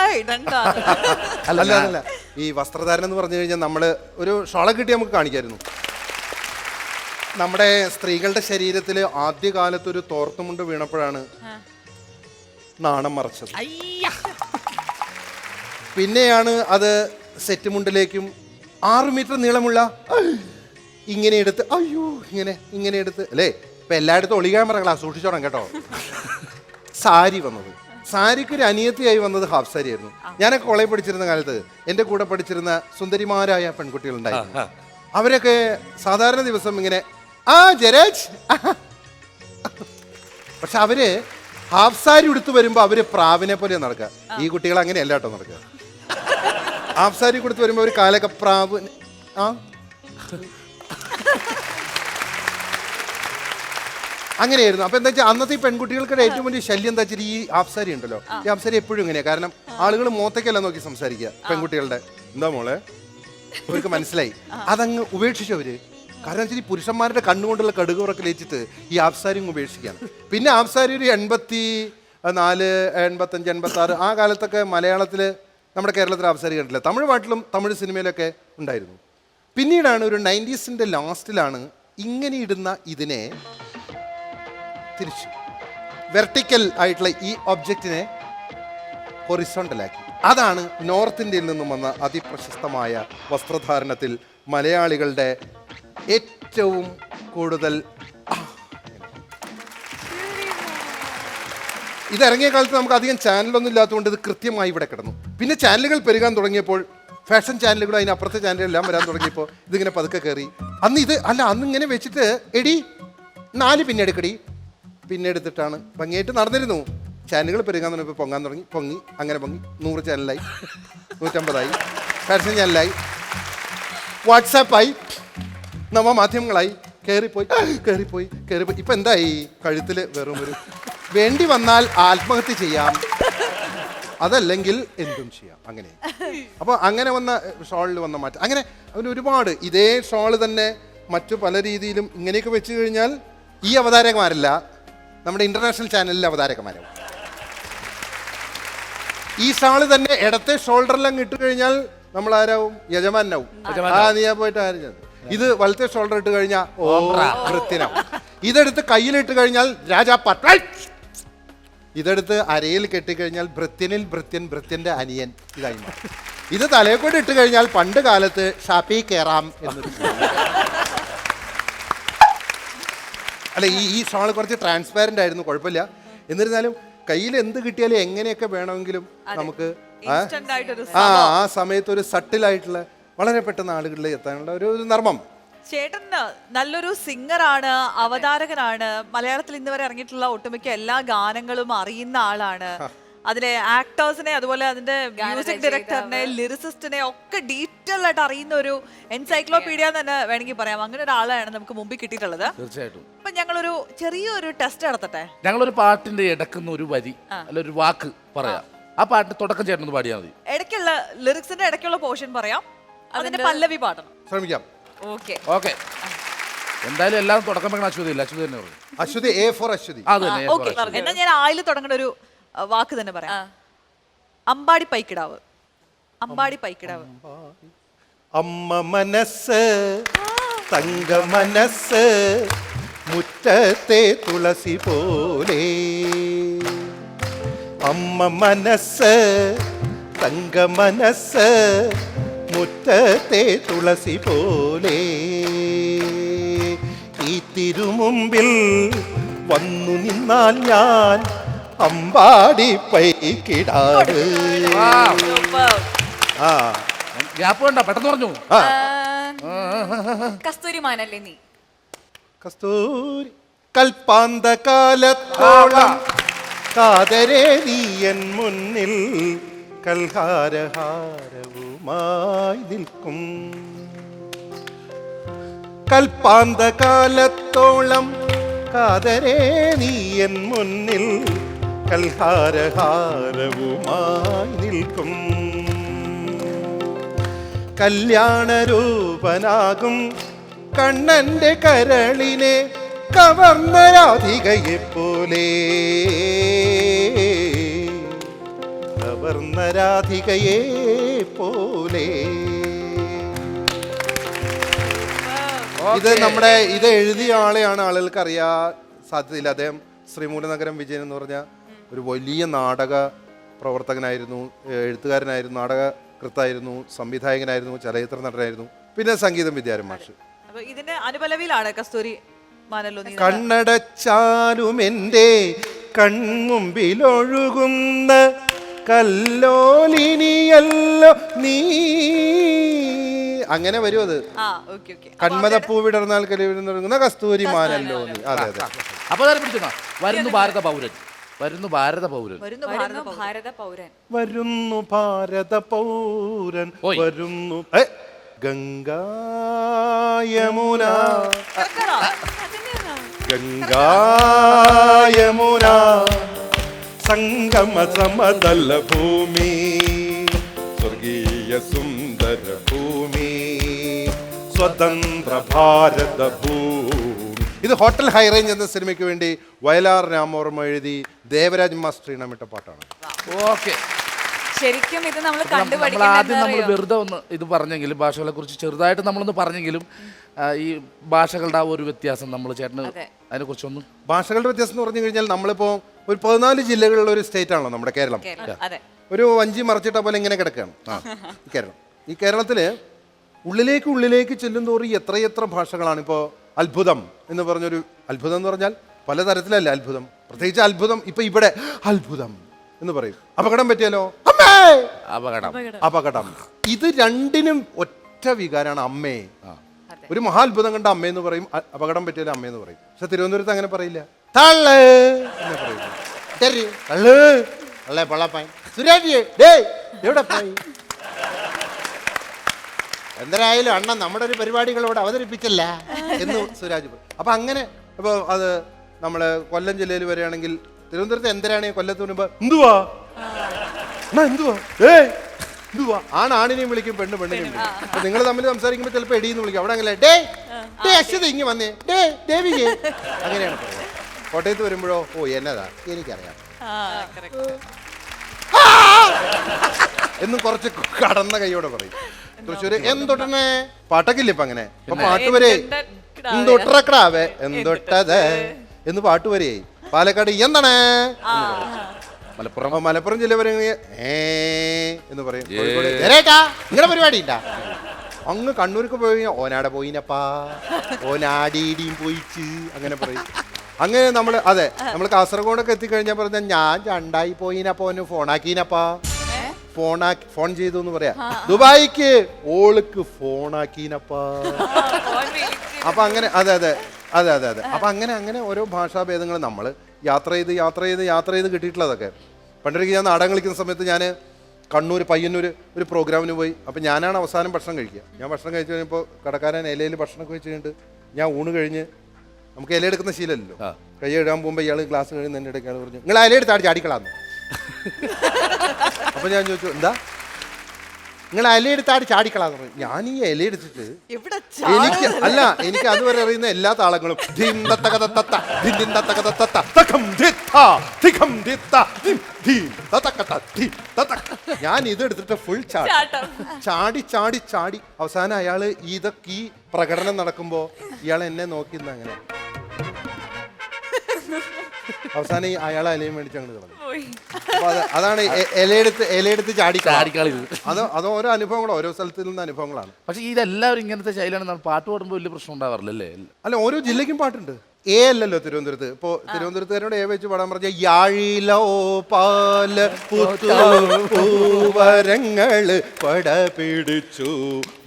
അല്ല ഈ വസ്ത്രധാരണം എന്ന് പറഞ്ഞു കഴിഞ്ഞാൽ നമ്മള് ഒരു ഷോള കിട്ടി നമുക്ക് കാണിക്കായിരുന്നു. നമ്മുടെ സ്ത്രീകളുടെ ശരീരത്തിൽ ആദ്യകാലത്ത് ഒരു തോർത്തുമുണ്ട് വീണപ്പോഴാണ് നാണം മറച്ചത്. പിന്നെയാണ് അത് സെറ്റ് മുണ്ടിലേക്കും 6 മീറ്റർ നീളമുള്ള ഇങ്ങനെ എടുത്ത് ഇങ്ങനെ എടുത്ത് അല്ലേ ഇപ്പൊ എല്ലായിടത്തും ഒളി ക്യാമറകളാ, സൂക്ഷിച്ചോണം കേട്ടോ. സാരി വന്നത്, സാരിക്ക് ഒരു അനിയത്തിയായി വന്നത് ഹാഫ് സാരി ആയിരുന്നു. ഞാനൊക്കെ കോളേജ് പഠിച്ചിരുന്ന കാലത്ത് എൻ്റെ കൂടെ പഠിച്ചിരുന്ന സുന്ദരിമാരായ പെൺകുട്ടികളുണ്ടായിരുന്നു. അവരൊക്കെ സാധാരണ ദിവസം ഇങ്ങനെ ജരാജ് പക്ഷെ അവര് ഹാഫ് സാരി ഉടുത്ത് വരുമ്പോ അവര് പ്രാവിനെ പോലെ നടക്കുക. ഈ കുട്ടികൾ അങ്ങനെയല്ല കേട്ടോ നടക്കുക. ഹാഫ് സാരി കൊടുത്ത് വരുമ്പോ ഒരു കാലൊക്കെ പ്രാവ് അങ്ങനെയായിരുന്നു. അപ്പൊ എന്താ വെച്ചാൽ അന്നത്തെ ഈ പെൺകുട്ടികൾക്കിടെ ഏറ്റവും വലിയ ശല്യം എന്താ വെച്ചാൽ ഈ ഹാഫ് സാരി ഉണ്ടല്ലോ. ഈ ഹാഫ് സാരി എപ്പോഴും ഇങ്ങനെയാ. കാരണം ആളുകൾ മോത്തേക്കല്ല നോക്കി സംസാരിക്കുക. പെൺകുട്ടികളുടെ എന്താ മോളെ അവർക്ക് മനസ്സിലായി. അതങ്ങ് ഉപേക്ഷിച്ചു അവര്. കാരണം വെച്ചാൽ ഈ പുരുഷന്മാരുടെ കണ്ണുകൊണ്ടുള്ള കടുകുറൊക്കെ ലയിച്ചിട്ട് ഈ ആപ്സാരി ഉപേക്ഷിക്കുകയാണ്. പിന്നെ ആപ്സാരി ഒരു 84, 85, 86 ആ കാലത്തൊക്കെ മലയാളത്തിൽ നമ്മുടെ കേരളത്തിൽ ആപ്സാരി കണ്ടില്ല. തമിഴ് പാട്ടിലും തമിഴ് സിനിമയിലൊക്കെ ഉണ്ടായിരുന്നു. പിന്നീടാണ് ഒരു 90s ലാസ്റ്റിലാണ് ഇങ്ങനെ ഇടുന്ന ഇതിനെ തിരിച്ചു വെർട്ടിക്കൽ ആയിട്ടുള്ള ഈ ഒബ്ജക്റ്റിനെ ഹൊറിസോണ്ടലാക്കി. അതാണ് നോർത്ത് ഇന്ത്യയിൽ നിന്നും വന്ന അതിപ്രശസ്തമായ വസ്ത്രധാരണത്തിൽ മലയാളികളുടെ ഏറ്റവും കൂടുതൽ ഇതിറങ്ങിയ കാലത്ത് നമുക്ക് അധികം ചാനലൊന്നും ഇല്ലാത്തതുകൊണ്ട് ഇത് കൃത്യമായി ഇവിടെ കിടന്നു. പിന്നെ ചാനലുകൾ പെരുകാൻ തുടങ്ങിയപ്പോൾ ഫാഷൻ ചാനലുകളും അതിനപ്പുറത്തെ ചാനലുകളെല്ലാം വരാൻ തുടങ്ങിയപ്പോൾ ഇതിങ്ങനെ പതുക്കെ കയറി. അന്ന് ഇങ്ങനെ വെച്ചിട്ട് എടി 4 പിന്നെടുക്കടി പിന്നെടുത്തിട്ടാണ് ഭംഗിയായിട്ട് നടന്നിരുന്നു. ചാനലുകൾ പെരുകാൻ തുടങ്ങിയപ്പോൾ പൊങ്ങാൻ തുടങ്ങി. പൊങ്ങി 100 ചാനലായി, 150ആയി, ഫാഷൻ ചാനലായി, വാട്സാപ്പായി, നവമാധ്യമങ്ങളായി, കയറിപ്പോയി. ഇപ്പൊ എന്തായി? കഴുത്തിൽ വെറും ഒരു വേണ്ടി വന്നാൽ ആത്മഹത്യ ചെയ്യാം, അതല്ലെങ്കിൽ എന്തും ചെയ്യാം. അങ്ങനെ അപ്പോൾ അങ്ങനെ വന്ന ഷോളിൽ വന്ന മാറ്റം അങ്ങനെ അവന് ഒരുപാട്. ഇതേ ഷോള് തന്നെ മറ്റു പല രീതിയിലും ഇങ്ങനെയൊക്കെ വെച്ച് കഴിഞ്ഞാൽ ഈ അവതാരകന്മാരല്ല, നമ്മുടെ ഇന്റർനാഷണൽ ചാനലിലെ അവതാരകന്മാരാവും. ഈ ഷാള് തന്നെ ഇടത്തെ ഷോൾഡറിലും ഇട്ട് കഴിഞ്ഞാൽ നമ്മൾ ആരാവും? യജമാനാവും. നീ പോയിട്ട് ആരും. ഇത് വലത്തെ ഷോൾഡർ ഇട്ട് കഴിഞ്ഞാൽ വൃത്തിനാവും. ഇതെടുത്ത് കയ്യിലിട്ട് കഴിഞ്ഞാൽ രാജാ പട്ട ഇതെടുത്ത് അരയിൽ കെട്ടിക്കഴിഞ്ഞാൽ ഭൃത്യനിൽ ഭൃത്യൻ ഭൃത്യന്റെ അനിയൻ ഇതായി മാറും. ഇത് തലയെ കൊണ്ട് ഇട്ട് കഴിഞ്ഞാൽ പണ്ട് കാലത്ത് ഷാപ്പി കേറാം എന്നൊരു അല്ല ഈ ഷോൾ കുറച്ച് ട്രാൻസ്പാരന്റ് ആയിരുന്നു, കുഴപ്പമില്ല. എന്നിരുന്നാലും കയ്യിൽ എന്ത് കിട്ടിയാലും എങ്ങനെയൊക്കെ വേണമെങ്കിലും നമുക്ക് Instant ആയിട്ടൊരു ആ സമയത്ത് ഒരു സട്ടിലായിട്ടുള്ള വളരെ പെട്ടെന്ന് ആളുകളിൽ എത്താനുള്ള ഒരു നർമ്മം. ചേട്ടൻ നല്ലൊരു സിംഗറാണ്, അവതാരകനാണ്. മലയാളത്തിൽ ഇന്ന് വരെ ഇറങ്ങിയിട്ടുള്ള ഒട്ടുമിക്ക എല്ലാ ഗാനങ്ങളും അറിയുന്ന ആളാണ്. അതിലെ ആക്ടേഴ്സിനെ, അതുപോലെ അതിന്റെ മ്യൂസിക് ഡയറക്ടറിനെ, ലിറിസിസ്റ്റിനെ ഒക്കെ ഡീറ്റെയിൽ ആയിട്ട് അറിയുന്ന ഒരു എൻസൈക്ലോപീഡിയ തന്നെ വേണമെങ്കിൽ പറയാം. അങ്ങനെ ഒരാളാണ് നമുക്ക് മുമ്പിൽ കിട്ടിയിട്ടുള്ളത്. തീർച്ചയായിട്ടും. അപ്പൊ ഞങ്ങളൊരു ചെറിയൊരു ടെസ്റ്റ് നടത്തട്ടെ. ഞങ്ങളൊരു പാട്ടിന്റെ ഇടക്കുന്ന ഒരു വരി അല്ല ഒരു വാക്ക് പറയാം. ആ പാട്ടിന്റെ തുടക്കം ചേട്ടനൊന്ന് പാടിയാൽ മതി. ഇടയ്ക്കുള്ള ലിറിക്സിന്റെ ഇടയ്ക്കുള്ള പോർഷൻ പറയാം, അതിന്റെ പല്ലവി പാടണം. ശ്രമിക്കാം. ഓക്കെ. എന്തായാലും എല്ലാം തുടക്കം വെക്കണം. അശ്വതി ഇല്ല, അശ്വതി തന്നെ പറയും. Aswathy, A for Aswathy. അത് തന്നെ ഓക്കെ, എന്നാ ഞാൻ ആയിൽ തുടങ്ങുന്ന ഒരു വാക്ക് തന്നെ പറയാം. അമ്പാടി പൈക്കിടാവ്. അമ്പാടി പൈക്കിടാവ്. അമ്മ മനസ്സ് തങ്ക മനസ്സ് മുറ്റത്തെ തുളസി പോലെ. അമ്മ മനസ്സ് തങ്ക മനസ്സ് മുറ്റത്തെ തുളസി പോലെ. ഈ തിരുമുമ്പിൽ വന്നു നിന്നാൽ ഞാൻ അമ്പാടി പൈക്കിടാവ്. ഗ്യാപ്പ് വേണ്ട, പെട്ടെന്ന് പറഞ്ഞു. കസ്തൂരിമാനല്ലേ നീ? കസ്തൂരി കൽപ്പാന്ത കാലത്തോളം കാതരേ നീയൻ മുന്നിൽ കൽഹാരഹാരവുമായി നിൽക്കും. കൽപ്പാന്ത കാലത്തോളം കാതരേ നീയൻ മുന്നിൽ കൽഹാരഹാരവുമായി നിൽക്കും. കല്യാണരൂപനാകും കണ്ണന്റെ കരളിനെ കവർന്ന രാധികയെ പോലെ. കവർന്ന രാധികയെ പോലെ. ഇത് നമ്മുടെ ഇത് എഴുതിയ ആളെയാണ് ആളുകൾക്ക് അറിയാൻ സാധ്യതയില്ല. അദ്ദേഹം ശ്രീമൂലനഗരം വിജയൻ എന്ന് പറഞ്ഞ ഒരു വലിയ നാടക പ്രവർത്തകനായിരുന്നു, എഴുത്തുകാരനായിരുന്നു, നാടകകൃത്തായിരുന്നു, സംവിധായകനായിരുന്നു, ചലച്ചിത്ര നടനായിരുന്നു, പിന്നെ സംഗീതം വിദ്യാരംഭ മാഷ്. ഇതിന്റെ അനുപലവിയിലാണ് കസ്തൂരി മാനല്ലോ. കണ്ണടച്ചാലും എൻ്റെ കൺമുമ്പിലൊഴുകുന്ന കല്ലോലിനിയല്ലോ നീ. അങ്ങനെ വരും അത്. കന്മതപ്പൂ വിടർന്നാൽ കലിവിടുന്ന കസ്തൂരി മാനല്ലോ നീ. അതെ അതെ. അപ്പൊ പിടിച്ചോ. വരുന്നു ഭാരത പൗരൻ. വരുന്നു ഭാരത പൗരൻ. വരുന്നു ഭാരത പൗരൻ. വരുന്നു ഭാരത പൗരൻ. വരുന്നു ഗംഗാ യമുന. ഗംഗാ യമുന സംഗമ സമതല ഭൂമി. സ്വർഗീയ സുന്ദര ഭൂമി. സ്വതന്ത്ര ഭാരത ഭൂമി. ഇത് ഹോട്ടൽ ഹൈ റേഞ്ച് എന്ന സിനിമയ്ക്ക് വേണ്ടി വയലാർ രാമവർമ്മ എഴുതി ദേവരാജ് മാസ്റ്റർ ഇണമിട്ട പാട്ടാണ്. ഓക്കെ. ശരിക്കും ഇത് നമ്മൾ ആദ്യം നമ്മൾ വെറുതെ ഒന്ന് ഇത് പറഞ്ഞെങ്കിലും ഭാഷകളെ കുറിച്ച് ചെറുതായിട്ട് നമ്മളൊന്ന് പറഞ്ഞെങ്കിലും ഈ ഭാഷകളുടെ ആ ഒരു വ്യത്യാസം നമ്മൾ ചേട്ടന് അതിനെ കുറിച്ചൊന്ന്. ഭാഷകളുടെ വ്യത്യാസം എന്ന് പറഞ്ഞു കഴിഞ്ഞാൽ നമ്മളിപ്പോൾ ഒരു 14 ജില്ലകളുള്ള ഒരു സ്റ്റേറ്റ് ആണല്ലോ നമ്മുടെ കേരളം. ഒരു വഞ്ചി മറച്ചിട്ട പോലെ ഇങ്ങനെ കിടക്കുകയാണ് കേരളം. ഈ കേരളത്തിൽ ഉള്ളിലേക്ക് ചെല്ലും തോറും എത്രയെത്ര ഭാഷകളാണ്. ഇപ്പോൾ അത്ഭുതം എന്ന് പറഞ്ഞൊരു, അത്ഭുതം എന്ന് പറഞ്ഞാൽ പലതരത്തിലല്ല അത്ഭുതം. പ്രത്യേകിച്ച് അത്ഭുതം ഇപ്പൊ ഇവിടെ അത്ഭുതം എന്ന് പറയും. അപകടം പറ്റിയാലോ അപകടം. ഇത് രണ്ടിനും ഒറ്റ വികാരമാണ് അമ്മേ. ഒരു മഹാത്ഭുതം കണ്ട അമ്മയെന്ന് പറയും, അപകടം പറ്റിയാലും അമ്മയെന്ന് പറയും. പക്ഷെ തിരുവനന്തപുരത്ത് അങ്ങനെ പറയില്ല. തള്ളേ എന്ന് പറയും. എവിടെ പോയി? എന്തായാലും അണ്ണ നമ്മുടെ ഒരു പരിപാടികളോട് അവതരിപ്പിച്ചല്ല എന്ന് സുരാജ് പറയും. അപ്പൊ അങ്ങനെ ഇപ്പൊ അത് നമ്മള് കൊല്ലം ജില്ലയിൽ വരികയാണെങ്കിൽ തിരുവനന്തപുരത്ത് എന്തരാണെങ്കിൽ കൊല്ലത്ത് വരുമ്പോ എന്തുവാ എന്തുവാ എന്തുവാ ആണിനെയും വിളിക്കും, പെണ്ണിനെയും വിളിക്കും. അപ്പൊ നിങ്ങൾ തമ്മിൽ സംസാരിക്കുമ്പോൾ ചിലപ്പോൾ എടീന്ന് വിളിക്കും. അവിടെ അങ്ങനെ അശ്വത ഇങ്ങ് വന്നേ ദേവികേ അങ്ങനെയാണ് പറയുന്നത്. കോട്ടയത്ത് വരുമ്പോഴോ ഓ എന്നതാ എനിക്കറിയാം എന്നും കുറച്ച് കടന്ന കൈയോടെ പറയും. തൃശ്ശൂര് എന്തൊട്ടനെ പാട്ടൊക്കില്ല ഇപ്പൊ അങ്ങനെ. ഇപ്പൊ പാട്ട് വരെ എന്തൊട്ടറക്കടാവേ എന്തൊട്ടത് എന്ന് പാട്ട് വരെയായി. പാലക്കാട് എന്താണ് മലപ്പുറം അപ്പൊ മലപ്പുറം ജില്ല പറയുകയാണെങ്കിൽ എന്ന് പറയും. കോഴിക്കോട് നിങ്ങളുടെ പരിപാടി ഉണ്ടാ. അങ്ങ് കണ്ണൂർക്ക് പോയി കഴിഞ്ഞാൽ ഓനാടെ പോയിനപ്പാ, ഓനാടിയും പോയിച്ച് അങ്ങനെ പറയും. അങ്ങനെ നമ്മൾ നമ്മൾ കാസർഗോഡൊക്കെ എത്തിക്കഴിഞ്ഞാൽ പറഞ്ഞാൽ ഞാൻ രണ്ടായി പോയിനപ്പോ ഓന് ഫോണാക്കീനപ്പാ, ഫോൺ ചെയ്തു എന്ന് പറയാ. ദുബായിക്ക് ഓൾക്ക് ഫോണാക്കീനപ്പാ. അപ്പൊ അങ്ങനെ അതെ അപ്പൊ അങ്ങനെ ഓരോ ഭാഷാഭേദങ്ങൾ നമ്മൾ യാത്ര ചെയ്ത് കിട്ടിയിട്ടുള്ളതൊക്കെ. പണ്ടൊരിക്കൽ ഞാൻ നാടകം കളിക്കുന്ന സമയത്ത് ഞാൻ കണ്ണൂർ പയ്യന്നൂർ ഒരു പ്രോഗ്രാമിന് പോയി. അപ്പം ഞാനാണ് അവസാനം ഭക്ഷണം കഴിക്കുക. ഞാൻ ഭക്ഷണം കഴിച്ച് കഴിഞ്ഞപ്പോൾ കടക്കാരൻ ഇലയിൽ ഭക്ഷണമൊക്കെ വെച്ച് കഴിഞ്ഞിട്ട് ഞാൻ ഊണ് കഴിഞ്ഞ് നമുക്ക് ഇല എടുക്കുന്ന ശീലമല്ലോ, കൈ എഴുതാൻ പോകുമ്പോൾ ഇയാൾ ഗ്ലാസ് കഴിയുന്ന എൻ്റെ ഇടയ്ക്ക് പറഞ്ഞു നിങ്ങൾ ഇല എടുത്താടി ചാടിക്കളാന്ന്. അപ്പം ഞാൻ ചോദിച്ചു എന്താ നിങ്ങൾ ഇല എടുത്താടി ചാടിക്കളാന്ന് പറഞ്ഞു. ഞാൻ ഈ ഇല എടുത്തിട്ട് എനിക്ക് അതുവരെ അറിയുന്ന എല്ലാ താളങ്ങളും ഞാൻ ഇതെടുത്തിട്ട് ഫുൾ ചാടി അവസാനം അയാള് ഇതൊക്കെ ഈ പ്രകടനം നടക്കുമ്പോ ഇയാൾ എന്നെ നോക്കിന്ന് അങ്ങനെ അവസാനം അയാൾ ഇലയും മേടിച്ച് അങ്ങോട്ട് കളഞ്ഞു. അപ്പൊ അതാണ് ഇലയെടുത്ത് ചാടിക്കളി. അത് ഓരോ അനുഭവങ്ങളോ ഓരോ സ്ഥലത്തിൽ നിന്ന് അനുഭവങ്ങളാണ്. പക്ഷെ ഇതെല്ലാവരും ഇങ്ങനത്തെ ശൈലിയാണ്. പാട്ട് പാടുമ്പോൾ വലിയ പ്രശ്നം ഉണ്ടാവാറില്ലല്ലേ? അല്ല, ഓരോ ജില്ലയ്ക്കും പാട്ടുണ്ട്. അല്ലല്ലോ തിരുവനന്തപുരത്ത്. ഇപ്പോ തിരുവനന്തപുരത്തുകാരോട് വെച്ച് പാടാൻ പറഞ്ഞ യാഴിലോ പാല പൂവരങ്ങള് പട പിടിച്ചു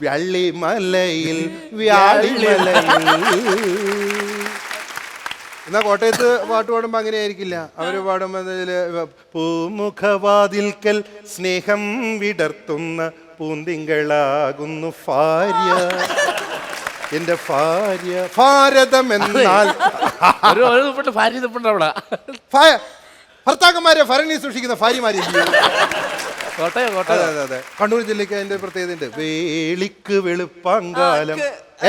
വ്യാളിമലയിൽ എന്നാ കോട്ടയത്ത് പാട്ട് പാടുമ്പോ അങ്ങനെ ആയിരിക്കില്ല. അവര് പാടുമ്പോ പൂമുഖവാതിൽക്കൽ സ്നേഹം വിടർത്തുന്ന പൂന്തിങ്കളാകുന്നു ഭാര്യ, എന്റെ ഭാര്യ. ഭാരതം എന്നാൽ ഭർത്താക്കന്മാരെ ഭരണി സൂക്ഷിക്കുന്ന ഭാര്യമാരില്ല. അതെ. കണ്ണൂർ ജില്ലയ്ക്ക് അതിന്റെ പ്രത്യേകത ഉണ്ട്. വേളിക്ക് വെളുപ്പാങ്കാലം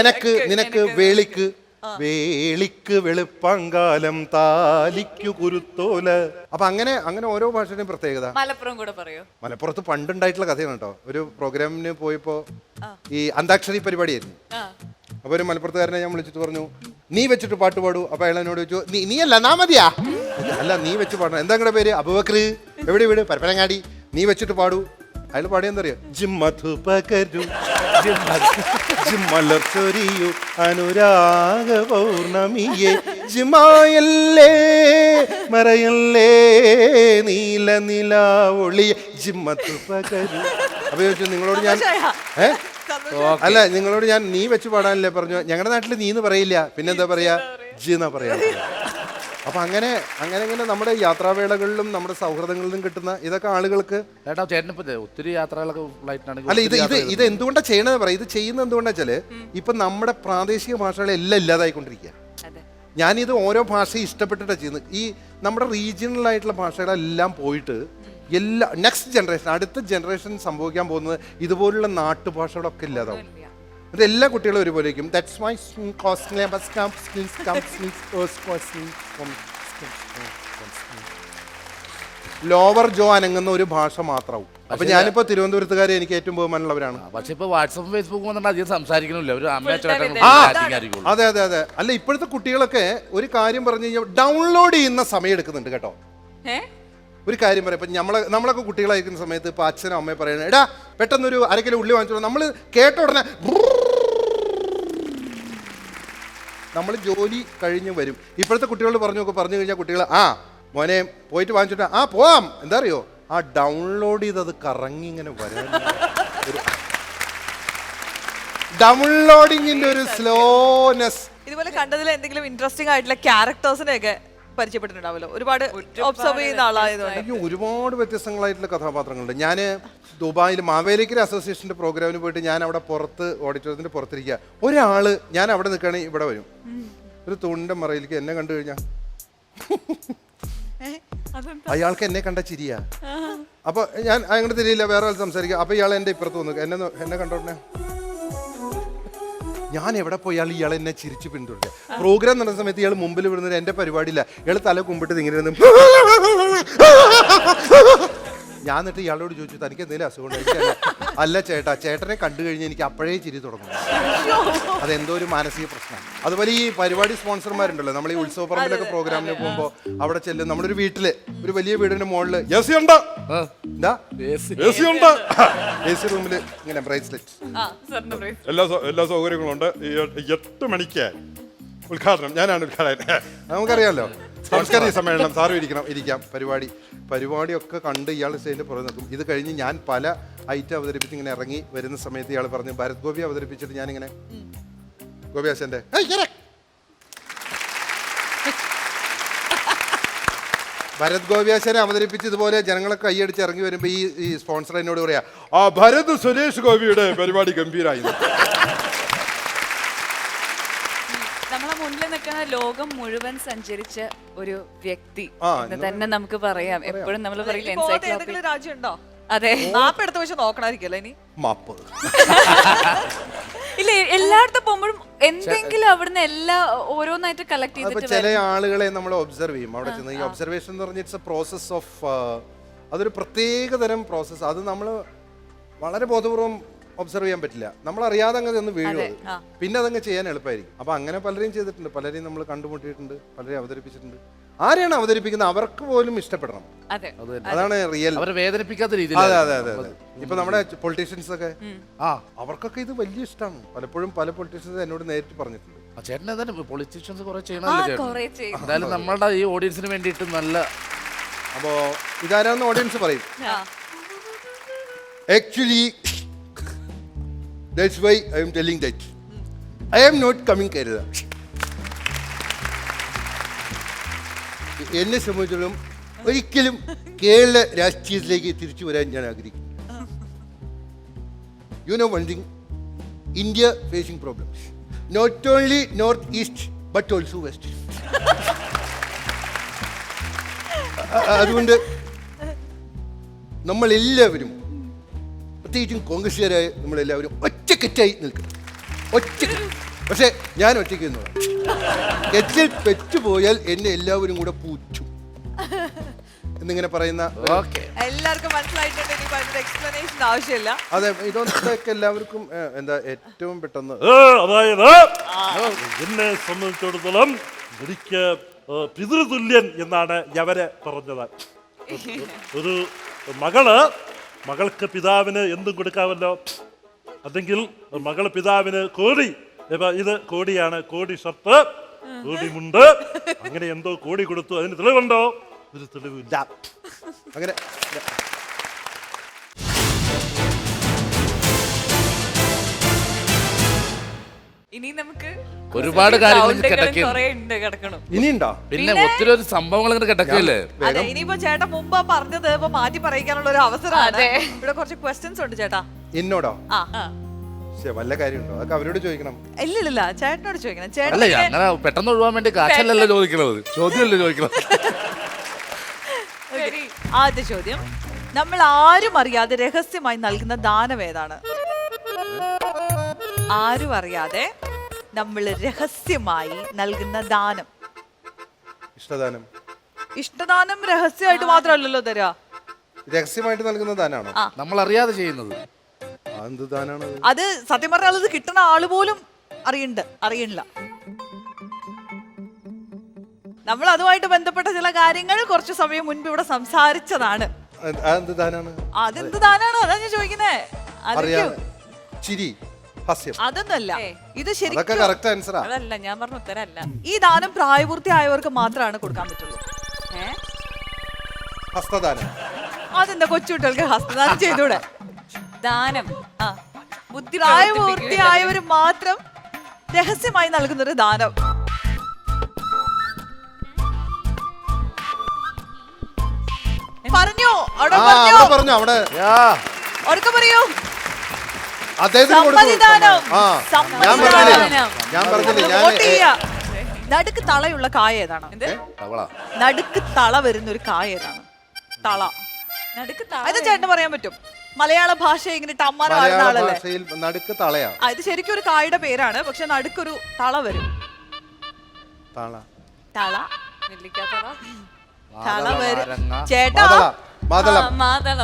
എനക്ക് നിനക്ക് വേളിക്ക് വെളുപ്പാങ്കാലം താലിക്കു കുരുത്തോല. അപ്പൊ അങ്ങനെ ഓരോ ഭാഷയുടെയും പ്രത്യേകത. മലപ്പുറം കൂടെ പറയോ? മലപ്പുറത്ത് പണ്ടുണ്ടായിട്ടുള്ള കഥയാണ് കേട്ടോ. ഒരു പ്രോഗ്രാമിന് പോയപ്പോ ഈ അന്താക്ഷരി പരിപാടിയായിരുന്നു. അപ്പൊ ഒരു മലപ്പുറത്തുകാരനെ ഞാൻ വിളിച്ചിട്ട് പറഞ്ഞു നീ വെച്ചിട്ട് പാട്ട് പാടൂ. അപ്പൊ അയാൾ എന്നോട് ചോദിച്ചു നീ അല്ല നാ മതിയാ? അല്ല, നീ വെച്ച് പാടണം. എന്താ നിങ്ങളുടെ പേര്? അബൂബക്കർ. എവിടെ വീട്? പരപ്പനങ്ങാടി. നീ വെച്ചിട്ട് പാടൂ. അയാൾ പാടിയെന്താ അറിയോ? ജിമ്മധു പകരു ജിമ്മലർ ചൊരിയു അനുരാഗ പൗർണമിയെ ജിമായല്ലേ മറയല്ലേ നീല നില ഒളിയ ജിമ്മധു പകരു. അപ്പൊ ചോദിച്ചു നിങ്ങളോട് ഞാൻ അല്ല നിങ്ങളോട് ഞാൻ നീ വെച്ച് പാടാനല്ലേ പറഞ്ഞു. ഞങ്ങളുടെ നാട്ടിൽ നീ എന്ന് പറയില്ല, പിന്നെന്താ പറയാ? ജി എന്നാ പറയാ. അപ്പൊ അങ്ങനെ നമ്മുടെ യാത്രാവേളകളിലും നമ്മുടെ സൗഹൃദങ്ങളിലും കിട്ടുന്ന ഇതൊക്കെ ആളുകൾക്ക് ഒത്തിരി യാത്രകളൊക്കെ അല്ല ഇത് എന്തുകൊണ്ടാണ് ചെയ്യണത് പറയാം. ഇത് ചെയ്യുന്നത് എന്തുകൊണ്ടാ വെച്ചാല് ഇപ്പൊ നമ്മുടെ പ്രാദേശിക ഭാഷകളെല്ലാം ഇല്ലാതായിക്കൊണ്ടിരിക്കുക. ഞാനിത് ഓരോ ഭാഷയും ഇഷ്ടപ്പെട്ടിട്ടാണ് ചെയ്യുന്നത്. ഈ നമ്മുടെ റീജിയണൽ ആയിട്ടുള്ള ഭാഷകളെല്ലാം പോയിട്ട് എല്ലാ നെക്സ്റ്റ് ജനറേഷൻ അടുത്ത ജനറേഷൻ സംഭവിക്കാൻ പോകുന്നത് ഇതുപോലുള്ള നാട്ടുഭാഷകളൊക്കെ ഇല്ലാതാവും. ഇത് എല്ലാ കുട്ടികളും ഒരുപോലെയും ലോവർ ജോ അനങ്ങുന്ന ഒരു ഭാഷ മാത്രമാവും. അപ്പൊ ഞാനിപ്പോ തിരുവനന്തപുരത്തുകാരെ എനിക്ക് ഏറ്റവും ബഹുമാനമുള്ളവരാണ്. പക്ഷെ ഇപ്പൊ വാട്സപ്പ് ഫേസ്ബുക്ക് വന്നിട്ട് അധികം സംസാരിക്കണില്ല. അതെ. അല്ല, ഇപ്പോഴത്തെ കുട്ടികളൊക്കെ ഒരു കാര്യം പറഞ്ഞു കഴിഞ്ഞാൽ ഡൗൺലോഡ് ചെയ്യുന്ന സമയം എടുക്കുന്നുണ്ട് കേട്ടോ. ഒരു കാര്യം പറയാം, ഇപ്പൊ നമ്മളൊക്കെ കുട്ടികളായിരിക്കുന്ന സമയത്ത് ഇപ്പൊ അച്ഛനും അമ്മയും പറയുന്നത് എടാ പെട്ടെന്നൊരു 1/2 കിലോ ഉള്ളി വാങ്ങിച്ചോ. നമ്മൾ കേട്ട ഉടനെ നമ്മൾ ജോലി കഴിഞ്ഞ് വരും. ഇപ്പോഴത്തെ കുട്ടികളോട് പറഞ്ഞു കഴിഞ്ഞാൽ കുട്ടികൾ മോനെ പോയിട്ട് വാങ്ങിച്ചിട്ട് പോവാം. എന്താ അറിയോ? ഡൗൺലോഡ് ചെയ്തത് കറങ്ങി ഇങ്ങനെ വരാൻ ഡൗൺലോഡിങ്ങിന്റെ ഒരു സ്ലോനെസ്. ഇതുപോലെ കണ്ടതിൽ എന്തെങ്കിലും ഇൻട്രസ്റ്റിംഗ് ആയിട്ടുള്ള ക്യാരക്ടേഴ്സിനെയൊക്കെ പരിചയപ്പെട്ടിട്ടുണ്ടാവല്ലോ? ഒരുപാട് ഒബ്സർവ് ചെയ്യുന്ന ആളായതുകൊണ്ട്. ഒരുപാട് വ്യത്യസ്തങ്ങളായിട്ടുള്ള കഥാപാത്രങ്ങളുണ്ട്. ഞാൻ ദുബായിൽ മാവേലിക്കര അസോസിയേഷന്റെ പ്രോഗ്രാമിന് പോയിട്ട് ഞാൻ അവിടെ പുറത്ത് ഓഡിറ്റോറിയത്തിന്റെ പുറത്തിരിക്കുക. ഒരാള് ഞാൻ അവിടെ നിൽക്കുകയാണെങ്കിൽ ഇവിടെ വരും. ഒരു തൂണിന്റെ മറയിലേക്ക് എന്നെ കണ്ടു കഴിഞ്ഞാൽ അയാൾക്ക് എന്നെ കണ്ട ചിരിയാ. അപ്പൊ ഞാൻ അങ്ങോട്ട് തിരിയില്ല, വേറെ ആൾ സംസാരിക്കുക. അപ്പൊ ഇയാൾ എന്റെ ഇപ്പുറത്ത് വന്നു എന്നെ കണ്ടോടനെ ഞാൻ എവിടെ പോയാൽ ഇയാൾ എന്നെ ചിരിച്ചു പിന്തുടരുക. പ്രോഗ്രാം നടന്ന സമയത്ത് ഇയാൾ മുമ്പിൽ വിടുന്നത് എന്റെ പരിപാടിയില്ല. ഇയാൾ തല കുമ്പിട്ട് ഇങ്ങനെ ഞാൻ എന്നിട്ട് ഇയാളോട് ചോദിച്ചു തനിക്ക് എന്തെങ്കിലും അസുഖം അല്ല ചേട്ടാ, ചേട്ടനെ കണ്ടു കഴിഞ്ഞ് എനിക്ക് അപ്പോഴേ ചിരി തുടങ്ങും. അതെന്തോ ഒരു മാനസിക പ്രശ്നമാണ്. അതുപോലെ ഈ പരിപാടി സ്പോൺസർമാരുണ്ടല്ലോ, നമ്മൾ ഈ ഉത്സവ പറമ്പിലൊക്കെ പ്രോഗ്രാമിന് പോകുമ്പോൾ അവിടെ ചെല്ലും. നമ്മളൊരു വീട്ടില്, ഒരു വലിയ വീടിന്റെ മുകളിൽ എ സി ഉണ്ട്, എന്താ എ സി ഉണ്ട്, എ സി റൂമിൽ ഇങ്ങനെ ബ്രേസ്ലെറ്റ്, എല്ലാ സൗകര്യങ്ങളും ഉണ്ട്. 8 മണിക്ക് ഉദ്ഘാടനം, ഞാനാണ് ഉദ്ഘാടനം. നമുക്കറിയാമല്ലോ, സാംസ്കാരിക സമ്മേളനം, സാറും ഇരിക്കാം. പരിപാടിയൊക്കെ കണ്ട് ഇയാൾ സ്റ്റേജിൻ്റെ പുറത്ത് നിൽക്കും. ഇത് കഴിഞ്ഞ് ഞാൻ പല ഐറ്റം അവതരിപ്പിച്ച് ഇങ്ങനെ ഇറങ്ങി വരുന്ന സമയത്ത് ഇയാൾ പറഞ്ഞു, ഭരത് ഗോപി അവതരിപ്പിച്ചിട്ട് ഞാനിങ്ങനെ ഗോപി ആശാന്റെ ഭരത് ഗോപിയാശാനെ അവതരിപ്പിച്ച് ഇതുപോലെ ജനങ്ങളെ കൈയടിച്ച് ഇറങ്ങി വരുമ്പോൾ ഈ സ്പോൺസർ എന്നോട് പറയാ, ആ ഭരത് സുരേഷ് ഗോപിയുടെ പരിപാടി ഗംഭീരായി. നമ്മളെ മുന്നിൽ നിൽക്കുന്ന ലോകം മുഴുവൻ സഞ്ചരിച്ച ഒരു വ്യക്തി എന്ന് തന്നെ നമുക്ക് പറയാം. എപ്പോഴും നമ്മൾ പറയില്ല രാജ്യം ഉണ്ടോ? അതെ, മാപ്പ് എടുത്ത് വെച്ച് നോക്കണായിരിക്കല്ലോ ഇനി. മാപ്പ് ഇല്ല, എല്ലായിടത്തും പോകുമ്പോഴും എന്തെങ്കിലും അവിടുന്ന് എല്ലാം ഓരോന്നായിട്ട് കളക്ട് ചെയ്തിട്ട് ചില ആളുകളെ നമ്മൾ ഒബ്സർവ് ചെയ്യും. അവിടെ ചെന്ന് ഈ ഒബ്സർവേഷൻ എന്ന് പറഞ്ഞാൽ ഇറ്റ്സ് എ പ്രോസസ് ഓഫ്, അതൊരു പ്രത്യേക തരം പ്രോസസ്സ്. അത് നമ്മൾ വളരെ ബോധപൂർവം ഒബ്സർവ് ചെയ്യാൻ പറ്റില്ല. നമ്മൾ അറിയാതെ അങ്ങ് ചെന്ന് വീഴും. പിന്നെ അതങ്ങ് ചെയ്യാൻ എളുപ്പമായിരിക്കും. അപ്പൊ അങ്ങനെ പലരെയും ചെയ്തിട്ടുണ്ട്, പലരെയും നമ്മൾ കണ്ടുമുട്ടിയിട്ടുണ്ട്, പലരെയും അവതരിപ്പിച്ചിട്ടുണ്ട്. ആരെയാണ് അവതരിപ്പിക്കുന്നത് അവർക്ക് പോലും ഇഷ്ടപ്പെടണം. അതാണ് റിയൽ. അവരെ വേദനിപ്പിക്കാത്ത രീതിയിൽ. അതെ. ഇപ്പൊ നമ്മുടെ പൊളിറ്റീഷ്യൻസ് ഒക്കെ അവർക്കൊക്കെ ഇത് വലിയ ഇഷ്ടമാണ്. പലപ്പോഴും പല പൊളിറ്റീഷ്യൻസ് എന്നോട് നേരിട്ട് പറഞ്ഞിട്ടുണ്ട്. ചേട്ടൻ എന്തായാലും പൊളിറ്റീഷ്യൻസ് കുറെ ചെയ്യണമല്ലോ. എന്തായാലും നമ്മളുടെ ഈ ഓഡിയൻസിന് വേണ്ടിയിട്ട് നല്ല. അപ്പോ ഇതാരാന്ന് ഓഡിയൻസ് പറയും. Actually that's why I am telling that I am not coming Kerala. എന്നെ സംബന്ധിച്ചിടത്തോളം ഒരിക്കലും കേരള രാഷ്ട്രീയത്തിലേക്ക് തിരിച്ചു വരാൻ ഞാൻ ആഗ്രഹിക്കുന്നു. You know one thing, India facing problems, not only north east but also west. അതുകൊണ്ട് നമ്മളെല്ലാവരും, പ്രത്യേകിച്ചും കോൺഗ്രസ്സുകാരായ നമ്മളെല്ലാവരും ഒറ്റക്കെറ്റായി നിൽക്കണം. പക്ഷെ ഞാൻ ഒറ്റയ്ക്ക് നിന്നോളാം. കെറ്റിൽ പെറ്റുപോയാൽ എന്നെ എല്ലാവരും കൂടെ പൂച്ചും എന്നിങ്ങനെ പറയുന്ന എല്ലാവർക്കും മനസ്സിലായിട്ടുണ്ട്. എക്സ്പ്ലനേഷൻ ആവശ്യമില്ല. അതെ, ഇതൊക്കെ എല്ലാവർക്കും എന്താ ഏറ്റവും പെട്ടെന്ന്, അതായത് എന്നെ സംബന്ധിച്ചിടത്തോളം എനിക്ക് പിതൃതുല്യൻ എന്നാണ് അവര് പറഞ്ഞത്. ഒരു മകൾക്ക് പിതാവിന് എന്തും കൊടുക്കാമല്ലോ. അല്ലെങ്കിൽ മകള് പിതാവിന് കോടി, ഇത് കോടിയാണ്, കോടി ഷർട്ട്, കോടി മുണ്ട്, അങ്ങനെ എന്തോ കോടി കൊടുത്തു. അതിന് തെളിവുണ്ടോ? ഒരു തെളിവില്ല. അങ്ങനെ ഇനി നമുക്ക് ഒരുപാട് കാര്യങ്ങൾ ഇനിയുണ്ടോ? പിന്നെ ഒത്തിരി ഒരു സംഭവങ്ങൾ ഇങ്ങനെ കിടക്കില്ലേ. അതെ, ഇനിയിപ്പോ ചേട്ടാ മുമ്പ് പറഞ്ഞത് ഇപ്പൊ മാറ്റി പറയിക്കാനുള്ള ഒരു അവസരമാണ്. ഇവിടെ കുറച്ച് ക്വസ്റ്റ്യൻസ് ഉണ്ട് ചേട്ടാ. എന്നോടോ? വല്ല കാര്യമുണ്ടോ? അതൊക്കെ അവരോട് ചോദിക്കണം. ഇല്ലില്ല, ചേട്ടനോട് ചോദിക്കണം. അല്ല, അങ്ങനെ പെട്ടെന്ന് ഒഴിവാൻ വേണ്ടി കാശല്ലല്ലോ ചോദിക്കണത്, ചോദ്യമല്ലേ ചോദിക്കണം. ആദ്യ ചോദ്യം, നമ്മൾ ആരും അറിയാതെ രഹസ്യമായി നൽകുന്ന ദാനം ഏതാണ്? ആരും അറിയാതെ നമ്മൾ രഹസ്യമായി നൽകുന്ന ദാനം. ഇഷ്ടദാനം. ഇഷ്ടദാനം രഹസ്യമായിട്ട് മാത്രമല്ലല്ലോ തരാ. രഹസ്യമായിട്ട് നൽകുന്ന ദാനാണോ നമ്മൾ അറിയാതെ ചെയ്യുന്നത്? എന്ത് ദാനാണ് അത്? സത്യം പറഞ്ഞാൽ അത് കിട്ടുന്ന ആള് പോലും അറിയണില്ല. നമ്മൾ അതുമായിട്ട് ബന്ധപ്പെട്ട ചില കാര്യങ്ങൾ കുറച്ച് സമയം മുൻപ് ഇവിടെ സംസാരിച്ചതാണ്. അതെന്ത് ദാനാണ്? അതെന്ത് ദാനാണ്? അതാ ഞാൻ ചോദിക്കുന്നേ. ചിരി, ഹാസ്യം, അതൊന്നല്ല. ഇത് ശരിക്കും കറക്റ്റ് ആൻസറാ. അതല്ല, ഞാൻ പറഞ്ഞ ഉത്തരല്ല. ഈ ദാനം പ്രായപൂർത്തിയായവർക്ക് മാത്രമാണ് കൊടുക്കാൻ പറ്റുള്ളൂ. ഹസ്തദാനം. അതെന്താ കൊച്ചുകുട്ടികൾക്ക് ഹസ്തദാനം ചെയ്തൂടെ? ദാനം പ്രായപൂർത്തിയായവർ മാത്രം രഹസ്യമായി നൽകുന്നൊരു ദാനം. പറഞ്ഞോ? അവിടെ പറഞ്ഞു. അവിടെ ഉറക്കെ പറയൂ. നടുക്ക് തളയുള്ള കായ ഏതാണ്? നടുക്ക് തള വരുന്ന ഒരു കായ ഏതാണ്? തള. അത് ചേട്ടന് പറയാൻ പറ്റും. മലയാള ഭാഷ ഇങ്ങനെ ടമ്മാന വരുന്ന ആളല്ലേ? നടുക്ക് തളയാ. ഇത് ശരിക്കും ഒരു കായുടെ പേരാണ്, പക്ഷെ നടുക്കൊരു തള വരും. തള തള വരും ചേട്ടാ.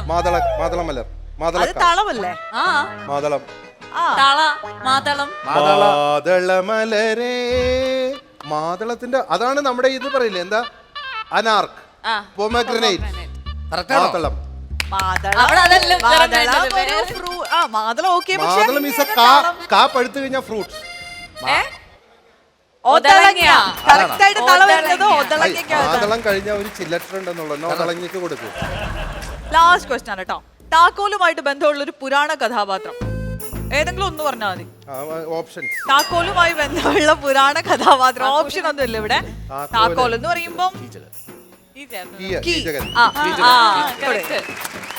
മാതളമലർ. അത് തളമല്ലേ? ആ മാതളം. തള മാതളം മാതളമലരേ. മാതളത്തിന്റെ അതാണ് നമ്മുടെ ഇത് പറയില്ലേ, എന്താ അനാർക്ക്, പൊമഗ്രനേറ്റ്, മാതളം. മാതളം ഓക്കെ. മാതളം is a കാ പഴുത്തു കഴിഞ്ഞാൽ ഫ്രൂട്ട്സ്. കറക്റ്റ് ആയിട്ട് തള വരുന്നത് ഒതളങ്ങയ്ക്കാണ്. മാതളം കഴിഞ്ഞ ഒരു ചില്ലറ്റുണ്ടെന്നുള്ളത് ഒതളങ്ങയ്ക്ക് കൊടുക്കും. ലാസ്റ്റ് ക്വസ്റ്റ്യൻ ആണ് കേട്ടോ. താക്കോലുമായിട്ട് ബന്ധമുള്ള ഒരു പുരാണ കഥാപാത്രം ഏതെങ്കിലും ഒന്ന് പറഞ്ഞാൽ മതി. ഓപ്ഷൻസ്. താക്കോലുമായി ബന്ധമുള്ള പുരാണ കഥാപാത്രം. ഓപ്ഷൻ ഒന്നും ഇല്ല ഇവിടെ. താക്കോൽ എന്ന് പറയുമ്പം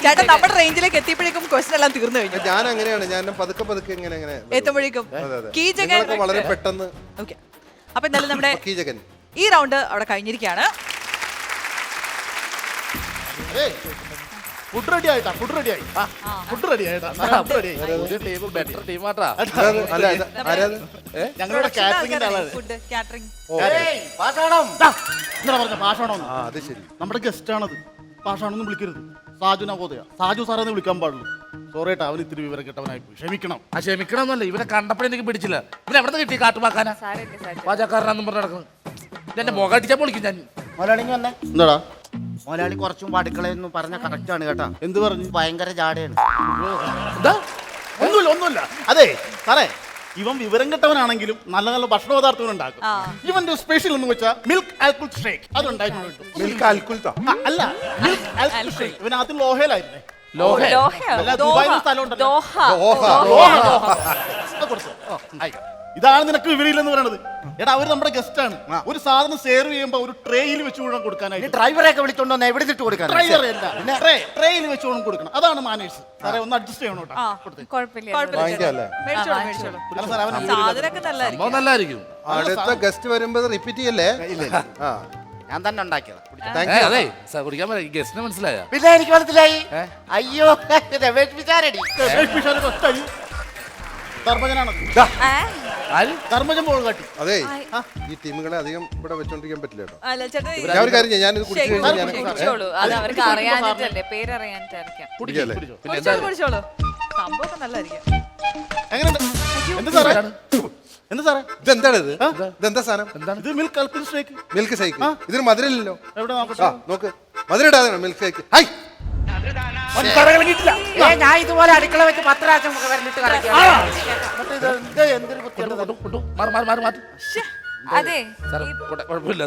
ചേട്ടാ നമ്മുടെ റേഞ്ചിലേക്ക് എത്തിയപ്പോഴേക്കും ക്വസ്റ്റൻ എല്ലാം തീർന്നു കഴിഞ്ഞു. ഞാൻ അങ്ങനെയാണ്, ഞാൻ പതുക്കെ പതുക്കെ ഇങ്ങനെ എത്തുമ്പോഴേക്കും വളരെ പെട്ടെന്ന്. ഓക്കെ, അപ്പൊ എന്തായാലും നമ്മുടെ കീചകൻ ഈ റൗണ്ട് അവിടെ കഴിഞ്ഞിരിക്കുകയാണ്. ഫുഡ് റെഡി ആയിട്ടാ, ഫുഡ് റെഡി ആയി, ഫുഡ് റെഡി ആയിട്ടാ, ബെറ്റർ ടീമാട്ടാ. ഞങ്ങളുടെ കാറ്ററിംഗിന്റെ ആളാണ്. Food catering. ഇങ്ങനെ പറഞ്ഞ പാഷാണോ? അത് ശരി. നമ്മുടെ ഗസ്റ്റ് ആണത്. പാഷാണൊന്നും വിളിക്കരുത്. സാജു നവോദയ, സാജു സാറെന്ന് വിളിക്കാൻ പാടുള്ളൂ. സോറി ഏട്ടാ, അവൻ ഇത്തിരി വിവരം കെട്ടവനായി പോയി, ക്ഷമിക്കണം. ആ ക്ഷമിക്കണമെന്നല്ല, ഇവനെ കണ്ടപ്പോഴേ എനിക്ക് പിടിച്ചില്ല. ഇവനെ എവിടെ കിട്ടി കാട്ടുമാക്കാനാ, പാചകക്കാരനാന്നും പറഞ്ഞ് നടക്കുന്നു. എന്റെ മുഖം അടിച്ചാൽ പൊളിക്കും ഞാൻ. മുതലാളിക്ക് വന്നേ. എന്താടാ മുതലാളി കുറച്ചും അടുക്കളയെന്ന് പറഞ്ഞ കറക്റ്റ് ആണ് കേട്ടാ. എന്ത് പറഞ്ഞു? ഭയങ്കര ജാടയാണ്. എന്താ? ഒന്നുമില്ല, ഒന്നുമില്ല. അതെ സാറേ, ഇവൻ വിവരം കെട്ടവനാണെങ്കിലും നല്ല നല്ല ഭക്ഷണ പദാർത്ഥങ്ങൾ ഉണ്ടാക്കും. ഇവന്റെ സ്പെഷ്യൽ എന്ന് വെച്ചാൽ മിൽക്ക് ആൽക്കുൽ ഷേക്ക് അതുണ്ടായിട്ടുണ്ട്. മിൽക്ക് ആൽക്കുൽത്താ? അല്ല, മിൽക്ക് ആൽക്കുൽ ഷേക്ക്. ഇവൻ ആദ്യം ലോഹയിലായിരുന്നേ. ഇതാണ് നിനക്ക് വിവരമില്ലെന്ന് പറയണത്. എടാ, അവര് നമ്മുടെ ഗസ്റ്റ് ആണ്. ഒരു സാധനം സെർവ് ചെയ്യുമ്പോ ഒരു ട്രേയിൽ വെച്ച് വേണം കൊടുക്കാനായിട്ട്. ഡ്രൈവറെയൊക്കെ വിളിച്ചോണ്ടോ എവിടെ ഇട്ട് കൊടുക്കാൻ? ഡ്രൈവർ അല്ല, ട്രേയിൽ വെച്ച് വേണം കൊടുക്കണം. അതാണ് മാനേഴ്സ്. സാറേ ഒന്ന് അഡ്ജസ്റ്റ് ചെയ്യണം കേട്ടോ. സാധനമൊക്കെ നല്ലതായിരിക്കും. സംഭവം നല്ലതായിരിക്കും. അടുത്ത ഗസ്റ്റ് വരുമ്പോ റിപ്പീറ്റ് ചെയ്യല്ലേ? ഞാൻ തന്നെ ഉണ്ടാക്കിയത്. അതെ കുടിക്കാൻ പറ്റില്ല. ഗസ്റ്റിനെ മനസ്സിലായ? പിന്നെ എനിക്ക് മനസ്സിലായി. അയ്യോ രമേഷ് പിഷാരടി. ധർമ്മജൻ പോൾ കാട്ടി. അതെ, ഈ ടീമുകളെ അധികം ഇവിടെ വെച്ചോണ്ടിരിക്കാൻ പറ്റില്ല കേട്ടോ. അല്ല ചേട്ടാ, ഞാൻ ഒരു കാര്യം ചെയ്യാം, ഞാനിത് കുടിച്ചു കഴിഞ്ഞാൽ കുടിച്ചോളൂ. അത് അവർക്ക് അറിയാനിട്ടല്ലേ, പേരറിയാനിട്ടായിരിക്കാം. കുടിക്കല്ലേ? കുടിച്ചോളൂ. സംഭവമൊക്കെ നല്ലതായിരിക്കും. എങ്ങനെയുണ്ട്? എന്ത് സാറേ? എന്ത് സാറേ? ഇതെന്താണ് ഇത്? ഇതെന്താ സാധനം? ഇത് മിൽക്ക് ആൽക്കുൽ ഷേക്ക്. Milk shake. ഇതിന് മധുരമില്ലല്ലോ. എവിടെ നോക്കട്ടെ? നോക്ക്, മധുരം ഇടാതെ മിൽക്ക് ഷേക്ക്. ഹൈ, ഞാൻ ഇതുപോലെ അടുക്കള വെച്ച് 10 പ്രാവശ്യം വരണ്ടിട്ട് അതെ, കുഴപ്പമില്ല.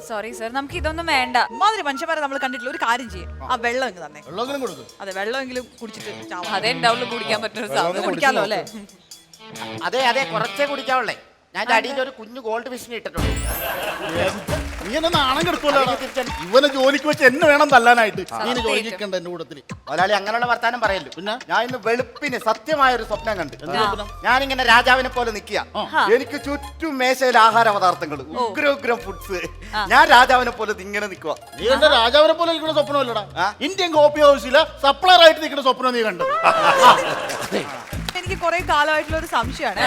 സോറി സർ, നമുക്ക് ഇതൊന്നും വേണ്ട. മാതിരി മനുഷ്യന്മാരെ നമ്മൾ കണ്ടിട്ടില്ല. ഒരു കാര്യം ചെയ്യും, ആ വെള്ളം അങ്ങ് തന്നെ. വെള്ളമെങ്കിലും കൊടുക്കും. അതെ, വെള്ളമെങ്കിലും കുടിച്ചിട്ട് ചാവാം. അതേ ഉണ്ടാവുള്ളൂ കുടിക്കാൻ പറ്റുന്ന ഒരു സാധനം. കുടിക്കാലോ അല്ലേ? അതെ അതെ, കുറച്ചേ കുടിക്കാവുള്ളേ. ഞാൻ അടിയിൽ ഒരു കുഞ്ഞു ഗോൾഡ് ഫിഷിനെ ഇട്ടിട്ടുണ്ട്. നീ എന്നെ നാണം കെടുക്കുമല്ലോ. ഇവനെ ജോലിക്ക് വെച്ച് എന്നെ വേണം തല്ലാനായിട്ട്. നീ ജോലിക്കണ്ട എന്റെ കൂട്ടത്തിൽ. മുതലാളി അങ്ങനെയുള്ള വർത്താനം പറയല്ലോ. പിന്നെ ഞാൻ ഇന്ന് വെളുപ്പിന് സത്യമായ ഒരു സ്വപ്നം കണ്ടു. ഞാനിങ്ങനെ രാജാവിനെ പോലെ നിൽക്കുക. എനിക്ക് ചുറ്റും മേശയിൽ ആഹാര പദാർത്ഥങ്ങൾ, ഉഗ്രം ഫുഡ്സ്. ഞാൻ രാജാവിനെ പോലെ ഇങ്ങനെ നിൽക്കുക. നീ എന്റെ രാജാവിനെ പോലെ നിൽക്കുന്ന സ്വപ്നമല്ലടാ. ഇന്ത്യൻ കോപ്പി ഹൗസിലെ സപ്ലയർ ആയിട്ട് നിൽക്കുന്ന സ്വപ്നം നീ കണ്ടത്. എനിക്ക് കുറെ കാലമായിട്ടുള്ള ഒരു സംശയമാണ്,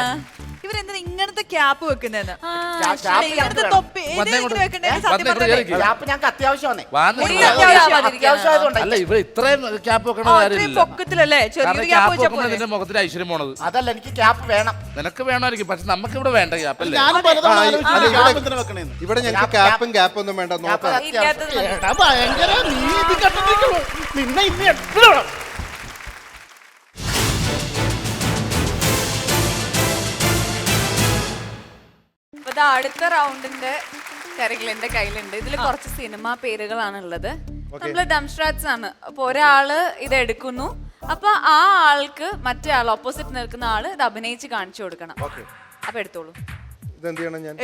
ഇവരെന്തിനാ ഇങ്ങനത്തെ ക്യാപ്പ് വെക്കുന്നതെന്ന്. ഇങ്ങനത്തെ തൊപ്പി ക്യാപ്പ് ഞങ്ങൾക്ക് അത്യാവശ്യമാണ്. അല്ല, ഇവിടെ ഇത്രയും ക്യാപ്പ് വെക്കണ കാര്യമില്ല. പൊക്കത്തിലല്ലേ ചെറിയൊരു ക്യാപ്പ് വെച്ചപ്പോൾ നിന്റെ മുഖത്തിന് ഐശ്വര്യം പോണത്. അതല്ല, എനിക്ക് ക്യാപ്പ് വേണം. നിനക്ക് വേണമായിരിക്കും, പക്ഷെ നമുക്ക് ഇവിടെ വേണ്ട ക്യാപ്പല്ലേ. ഞാനും പലതവണ ആലോചിച്ചു വെക്കണേന്ന്. ഇവിടെ ഞങ്ങൾക്ക് ക്യാപ്പും ക്യാപ്പും ഒന്നും വേണ്ട. നോക്കാം. ഭയങ്കര നീ ഇത് കണ്ടിരിക്കുള്ളൂ. നിന്നെ ഇന്ന് എപ്പോഴും അടുത്ത റൗണ്ടിന്റെ തിരക്കിൽ എന്റെ കയ്യിലുണ്ട്. ഇതിൽ കുറച്ച് സിനിമ പേരുകളാണ് ഉള്ളത്. നമ്മള് ഡംസ്ട്രാറ്റ്സ് ആണ്. അപ്പൊ ഒരാള് ഇത് എടുക്കുന്നു, അപ്പൊ ആ ആൾക്ക് മറ്റേ ആൾ ഓപ്പോസിറ്റ് നിൽക്കുന്ന ആള് ഇത് അഭിനയിച്ച് കാണിച്ചു കൊടുക്കണം. അപ്പൊ എടുത്തോളൂ. ഇതെന്ത് ചെയ്യണം ഞാൻ?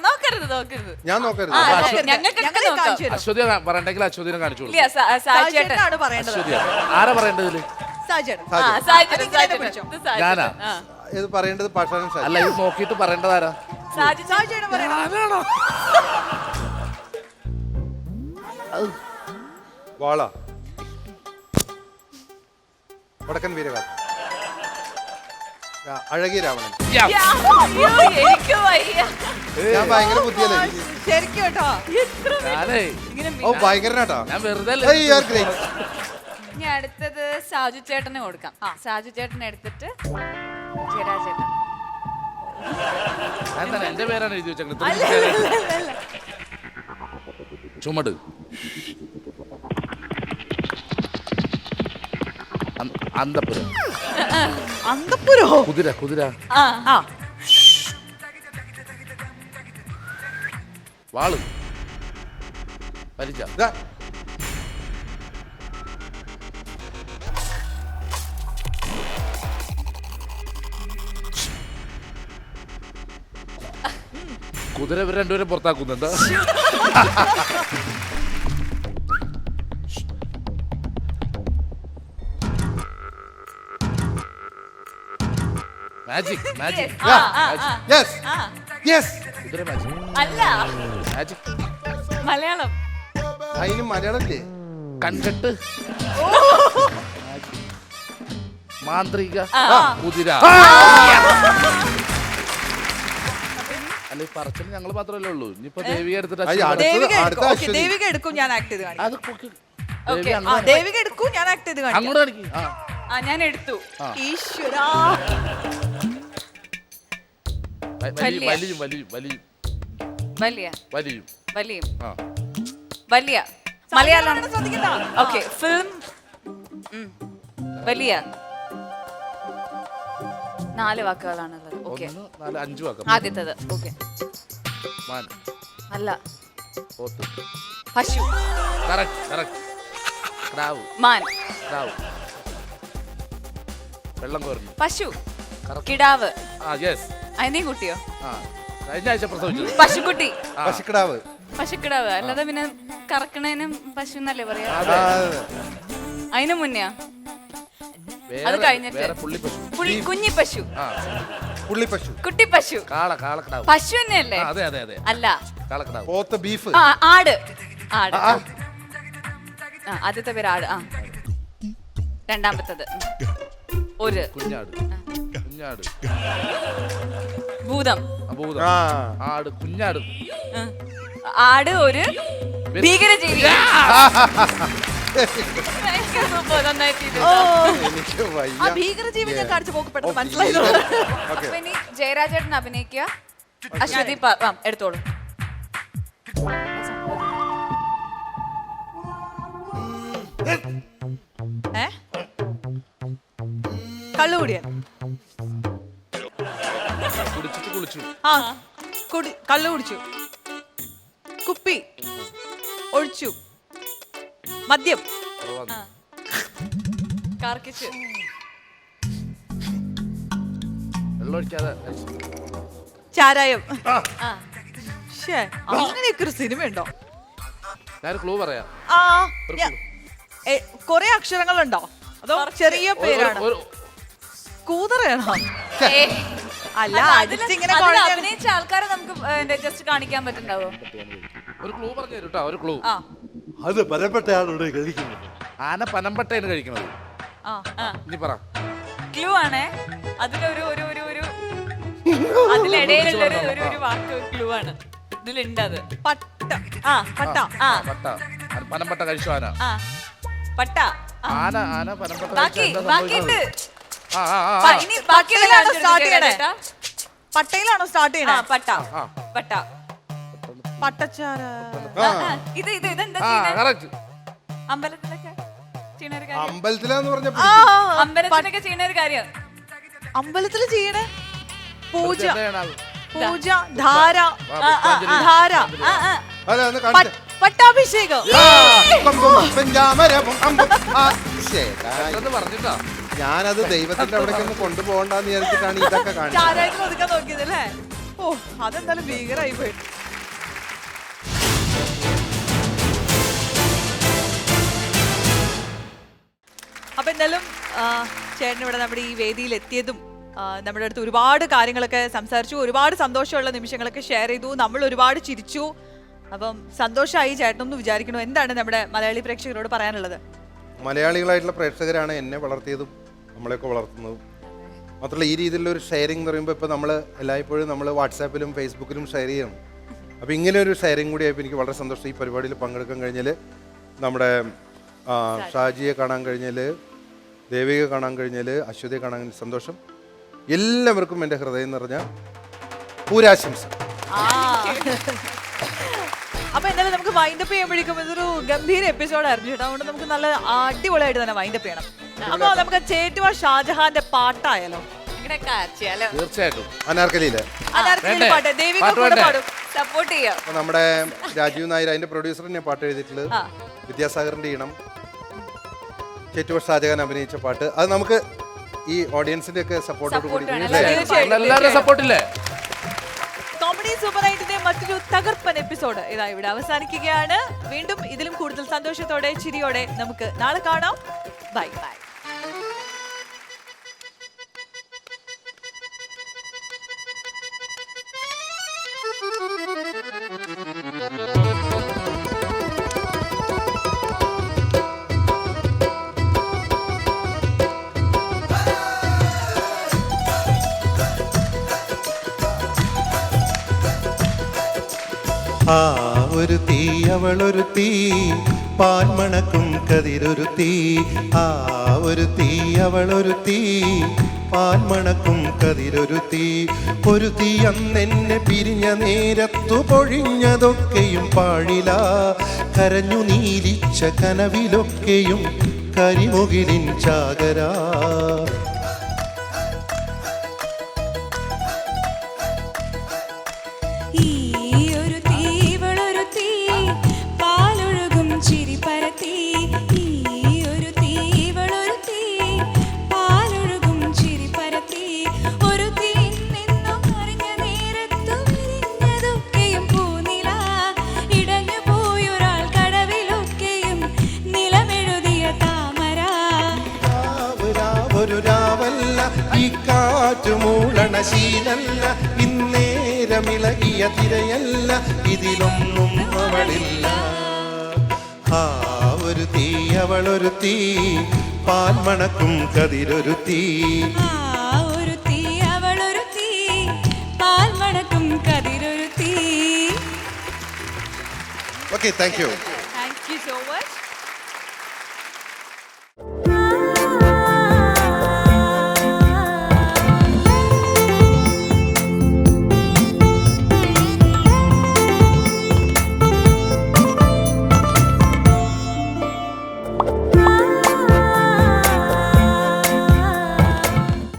നോക്കരുത്. ഞാൻ നോക്കരുത്. ഞങ്ങൾക്ക് അശ്വതി പറയണ്ടെങ്കിൽ അശ്വതിനെ കാണിച്ചു കൊടുക്കും. സാജേട്ടനാണ് പറയേണ്ടത്. ആരാ പറയേണ്ടത് ഇതില്? ഞാനാ ഇത് പറയേണ്ടത് പാഷാനും സാജി. അല്ല, ഇത് നോക്കിയിട്ട് പറയേണ്ടതാരാ? വാള, വടക്കൻ വീരകാർ, അഴകിയ രാവണൻ. ഞാൻ ഭയങ്കര ബുദ്ധിയല്ലേ ശരിക്കും കേട്ടോ. ഞാനേ ഓ ഭയങ്കരനാട്ടാ. ഞാൻ വെറുതെ ഗ്രേറ്റ്. ഇനി അടുത്തത് സാജു ചേട്ടന് കൊടുക്കാം. സാജു ചേട്ടൻ എടുത്തിട്ട് ജയരാജേട്ടൻ. എന്താണ് എന്റെ പേരാണ് എഴുതി വെച്ചേക്കുന്നത്? ചുമട്. അന്തപുരം. അന്തപുരോ? കുതിര. കുതിര. ആ വാള്. പരിച. കുതിര ഇവർ രണ്ടുപേരും പുറത്താക്കുന്നുണ്ട്. മാജിക്. മാജിക്. Yes yes. കുതിര മാജിക്. അല്ല, മാജിക്. മലയാളം. അതിന് മലയാളല്ലേ? കൺകെട്ട്. മാന്ത്രിക. കുതിര. അല്ല, പറച്ചിൽ ഞങ്ങൾ മാത്രമല്ലേ ഉള്ളൂ. ഇനിയിപ്പോ ദേവിക എടുത്തിട്ട് ദേവിക എടുക്കും, ഞാൻ ആക്ട് ചെയ്ത് കാണിക്കാം. അത് ദേവിക എടുക്കും, ഞാൻ ആക്ട് ചെയ്ത് കാണിക്കാം. അങ്ങോട്ട് കാണിക്കും. ഞാൻ എടുത്തു. ഈശ്വരാ. വലിയും വലിയും വലിയും വലിയും വലിയ വലിയും വലിയും ആ വലിയ മലയാളം. ശ്രദ്ധിക്കണ്ട. Okay, film. വലിയ 4 വാക്കുകളാണുള്ളത്. ഓക്കെ, 1 4 5 വാക്കം. ആദ്യത്തത്. ഓക്കെ, മാൻ. അല്ല. പോത്ത്. പശു. Correct correct. ക്രാവ്. മാൻ. ക്രാവ്. വെള്ളം കോരുന്നു. പശു. കിടാവ്. ആ യെസ്. അതിനെയും കുട്ടിയോ? ആ കഴിഞ്ഞ ആഴ്ച പ്രസവിച്ചത്. പശുക്കുട്ടി. പശുക്കിടാവ്. പശുക്കിടാവ്. അല്ലാതെ പിന്നെ കറക്കണേനും പശു എന്നല്ലേ പറയാ? അതിനു മുന്നേ അത് കഴിഞ്ഞിട്ട് വേറെ പുള്ളിപ്പശു. കുഞ്ഞിപ്പശു. ആ പുള്ളിപ്പശു. കുട്ടിപ്പശു. കാളക്കിടാവ്. പശു തന്നെയല്ലേ? അതെ അതെ അതെ. അല്ല, കാളക്കിടാവ്. പോത്ത്. ബീഫ്. ആട്. ആട്. ആദ്യത്തെ പേര് ആട്. രണ്ടാമത്തത് ഒരു കുഞ്ഞാട്. കുഞ്ഞാട്. ഭൂതം. അഭൂതം. ആട്. കുഞ്ഞാട്. ആട് ഒരു ഭീകരജീവി. എനിക്ക് വയ്യ. ആ ഭീകരജീവി ഞാൻ കാണിച്ചു പോക്ക് പെട്ടെന്ന് മനസ്സിലായത്. അപ്പൊ ഇനി ജയരാജേട്ടൻ അഭിനയിക്കുക. അശ്വതി എടുത്തോളൂ. കള്ളുകുടിയൻ. കുടിച്ചിട്ട് കുളിച്ചു. കള്ളു കുടിച്ചു. കുപ്പി ഒഴിച്ചു. മദ്യം. കാർക്കിച്ച്. വെള്ളം ഒഴിക്കാതെ. ചാരായം. അങ്ങനെയൊക്കെ ഒരു സിനിമ ഉണ്ടോ? ഞാൻ ക്ലൂ പറയാം. കൊറേ അക്ഷരങ്ങളുണ്ടോ അതോ ചെറിയ പേരാണ്? കൂതറയാണോ? അല്ല, അടിച്ചിങ്ങനെ അഭിനയിച്ച ആൾക്കാരെ നമുക്ക് ജസ്റ്റ് കാണിക്കാൻ പറ്റുന്നുണ്ടാവോ? ഒരു ക്ലൂ പറഞ്ഞു തരും കേട്ടോ. ഒരു ക്ലൂ. അത് പനപ്പെട്ടയാളോട് കഴിക്കുന്നത്. ആന പനമ്പട്ടയാണ് കഴിക്കുന്നത്. ഇനി പറ. ക്ലൂ ആണേ. അതിലൊരു ഒരു ഒരു ഒരു അതിലിടയിലുള്ള ഒരു വാക്ക് ക്ലൂ ആണ്. ഇതിലുണ്ട് അത്. പട്ട. പട്ട. പട്ട. പനമ്പട്ട കഴിച്ചു ആന. പട്ട. ആന ആന പനമ്പട്ട ബാക്കിയുണ്ട്. ഇനി പട്ടയിലാണോ സ്റ്റാർട്ട് ചെയ്യണേ? പട്ടയിലാണോ സ്റ്റാർട്ട് ചെയ്യണേ? പട്ട. പട്ട. പട്ടച്ചാര. ഇതെന്താ അമ്പലത്തിലൊക്കെ ചെയ്യണ ഒരു കാര്യം. അമ്പലത്തിലാന്ന് പറഞ്ഞ അമ്പലത്തിലൊക്കെ ചെയ്യണ ഒരു കാര്യം. അമ്പലത്തില് ചെയ്യണേ പൂജ. പൂജ. ധാര. ധാര. പട്ടാഭിഷേകം. പറഞ്ഞിട്ടാ. ഞാനത് ദൈവത്തിന്റെ അവിടേക്കൊന്ന് കൊണ്ടുപോകണ്ടെന്ന് വിചാരിച്ചിട്ടാണ് ഇതൊക്കെ കാണിച്ചത്. ചാരായത്തിൽ ഒതുക്കാൻ നോക്കിയതല്ലേ? ഓ, അതെന്തായാലും ഭീകരായി പോയി. അപ്പൊ എന്തായാലും ചേട്ടൻ ഇവിടെ നമ്മുടെ ഈ വേദിയിൽ എത്തിയതും നമ്മുടെ അടുത്ത് ഒരുപാട് കാര്യങ്ങളൊക്കെ സംസാരിച്ചു, ഒരുപാട് സന്തോഷമുള്ള നിമിഷങ്ങളൊക്കെ ഷെയർ ചെയ്തു, നമ്മൾ ഒരുപാട് ചിരിച്ചു. അപ്പം സന്തോഷമായി ചേട്ടനൊന്ന് വിചാരിക്കണു. എന്താണ് നമ്മുടെ മലയാളി പ്രേക്ഷകരോട് പറയാനുള്ളത്? മലയാളികളായിട്ടുള്ള പ്രേക്ഷകരാണ് എന്നെ വളർത്തിയതും നമ്മളെയൊക്കെ വളർത്തുന്നതും. മാത്രമല്ല ഈ രീതിയിലുള്ള ഒരു ഷെയറിംഗ് എന്ന് പറയുമ്പോൾ ഇപ്പോൾ നമ്മൾ എല്ലായ്പ്പോഴും നമ്മൾ വാട്സാപ്പിലും ഫേസ്ബുക്കിലും ഷെയർ ചെയ്യണം. അപ്പോൾ ഇങ്ങനെ ഒരു ഷെയറിംഗ് കൂടി ആയപ്പോൾ എനിക്ക് വളരെ സന്തോഷം. ഈ പരിപാടിയിൽ പങ്കെടുക്കാൻ കഴിഞ്ഞാൽ നമ്മുടെ ഷാജിയെ കാണാൻ കഴിഞ്ഞതിൽ, ദേവിക കാണാൻ കഴിഞ്ഞതിൽ, അശ്വതിയെ കാണാൻ കഴിഞ്ഞ സന്തോഷം. എല്ലാവർക്കും എൻ്റെ ഹൃദയം നിറഞ്ഞ പൂരാശംസ. അപ്പൊ എന്തായാലും നമുക്ക് വൈൻഡപ്പ് ചെയ്യുമ്പോഴേക്കും ഇതൊരു ഗംഭീര എപ്പിസോഡായിരുന്നു ചേട്ടാ. അതുകൊണ്ട് നമുക്ക് നല്ല അടിപൊളിയായിട്ട് തന്നെ വൈൻഡപ്പ് ചെയ്യണം. അപ്പൊ നമുക്ക് ചേറ്റുവ ഷാജഹാന്റെ പാട്ടായാലോ? തീർച്ചയായിട്ടും. അനാർക്കലിയിലെ പാട്ട് ദേവിക കൂടെ പാടും. സപ്പോർട്ട് ചെയ്യാം. അപ്പൊ നമ്മുടെ രാജീവ് നായർ അതിന്റെ പ്രൊഡ്യൂസറിനെ പാട്ട് എഴുതിയിട്ടുള്ളത്, വിദ്യാസാഗറിന്റെ ഈണം, ചേറ്റുവ ഷാജഹാൻ അഭിനയിച്ച പാട്ട്. അത് നമുക്ക് ഈ ഓഡിയൻസിന്റെ ഒക്കെ സപ്പോർട്ടോട് കൂടി എല്ലാവരുടെ സപ്പോർട്ടില്ലേ? കോമഡി സൂപ്പർ നൈറ്റിന്റെ മറ്റൊരു തകർപ്പൻ എപ്പിസോഡ് ഇതാ ഇവിടെ അവസാനിക്കുകയാണ്. വീണ്ടും ഇതിലും കൂടുതൽ സന്തോഷത്തോടെ ചിരിയോടെ നമുക്ക് നാളെ കാണാം. Bye bye. ആ ഒരു തീ അവളൊരു തീ, പാൽമണക്കും കതിരൊരു തീ. ആ ഒരു തീ അവളൊരു തീ, പാൽമണക്കും കതിരൊരു തീ. ഒരു തീ അന്നെന്നെ പിരിഞ്ഞ നേരത്തു പൊഴിഞ്ഞതൊക്കെയും പാഴില, കരഞ്ഞു നീലിച്ച കനവിലൊക്കെയും കരിമുകിലിൻ ചാകരാ. ശീലല്ല ഇന്നേരമിളകിയ തിരയല്ല, ഇതിലൊന്നും അവളില്ല. ആ ഒരു തീ അവളൊരു തീ, പാൽമണക്കും കതിരൊരു തീ. പാൽമണക്കും കതിരൊരു തീ. Okay, thank you.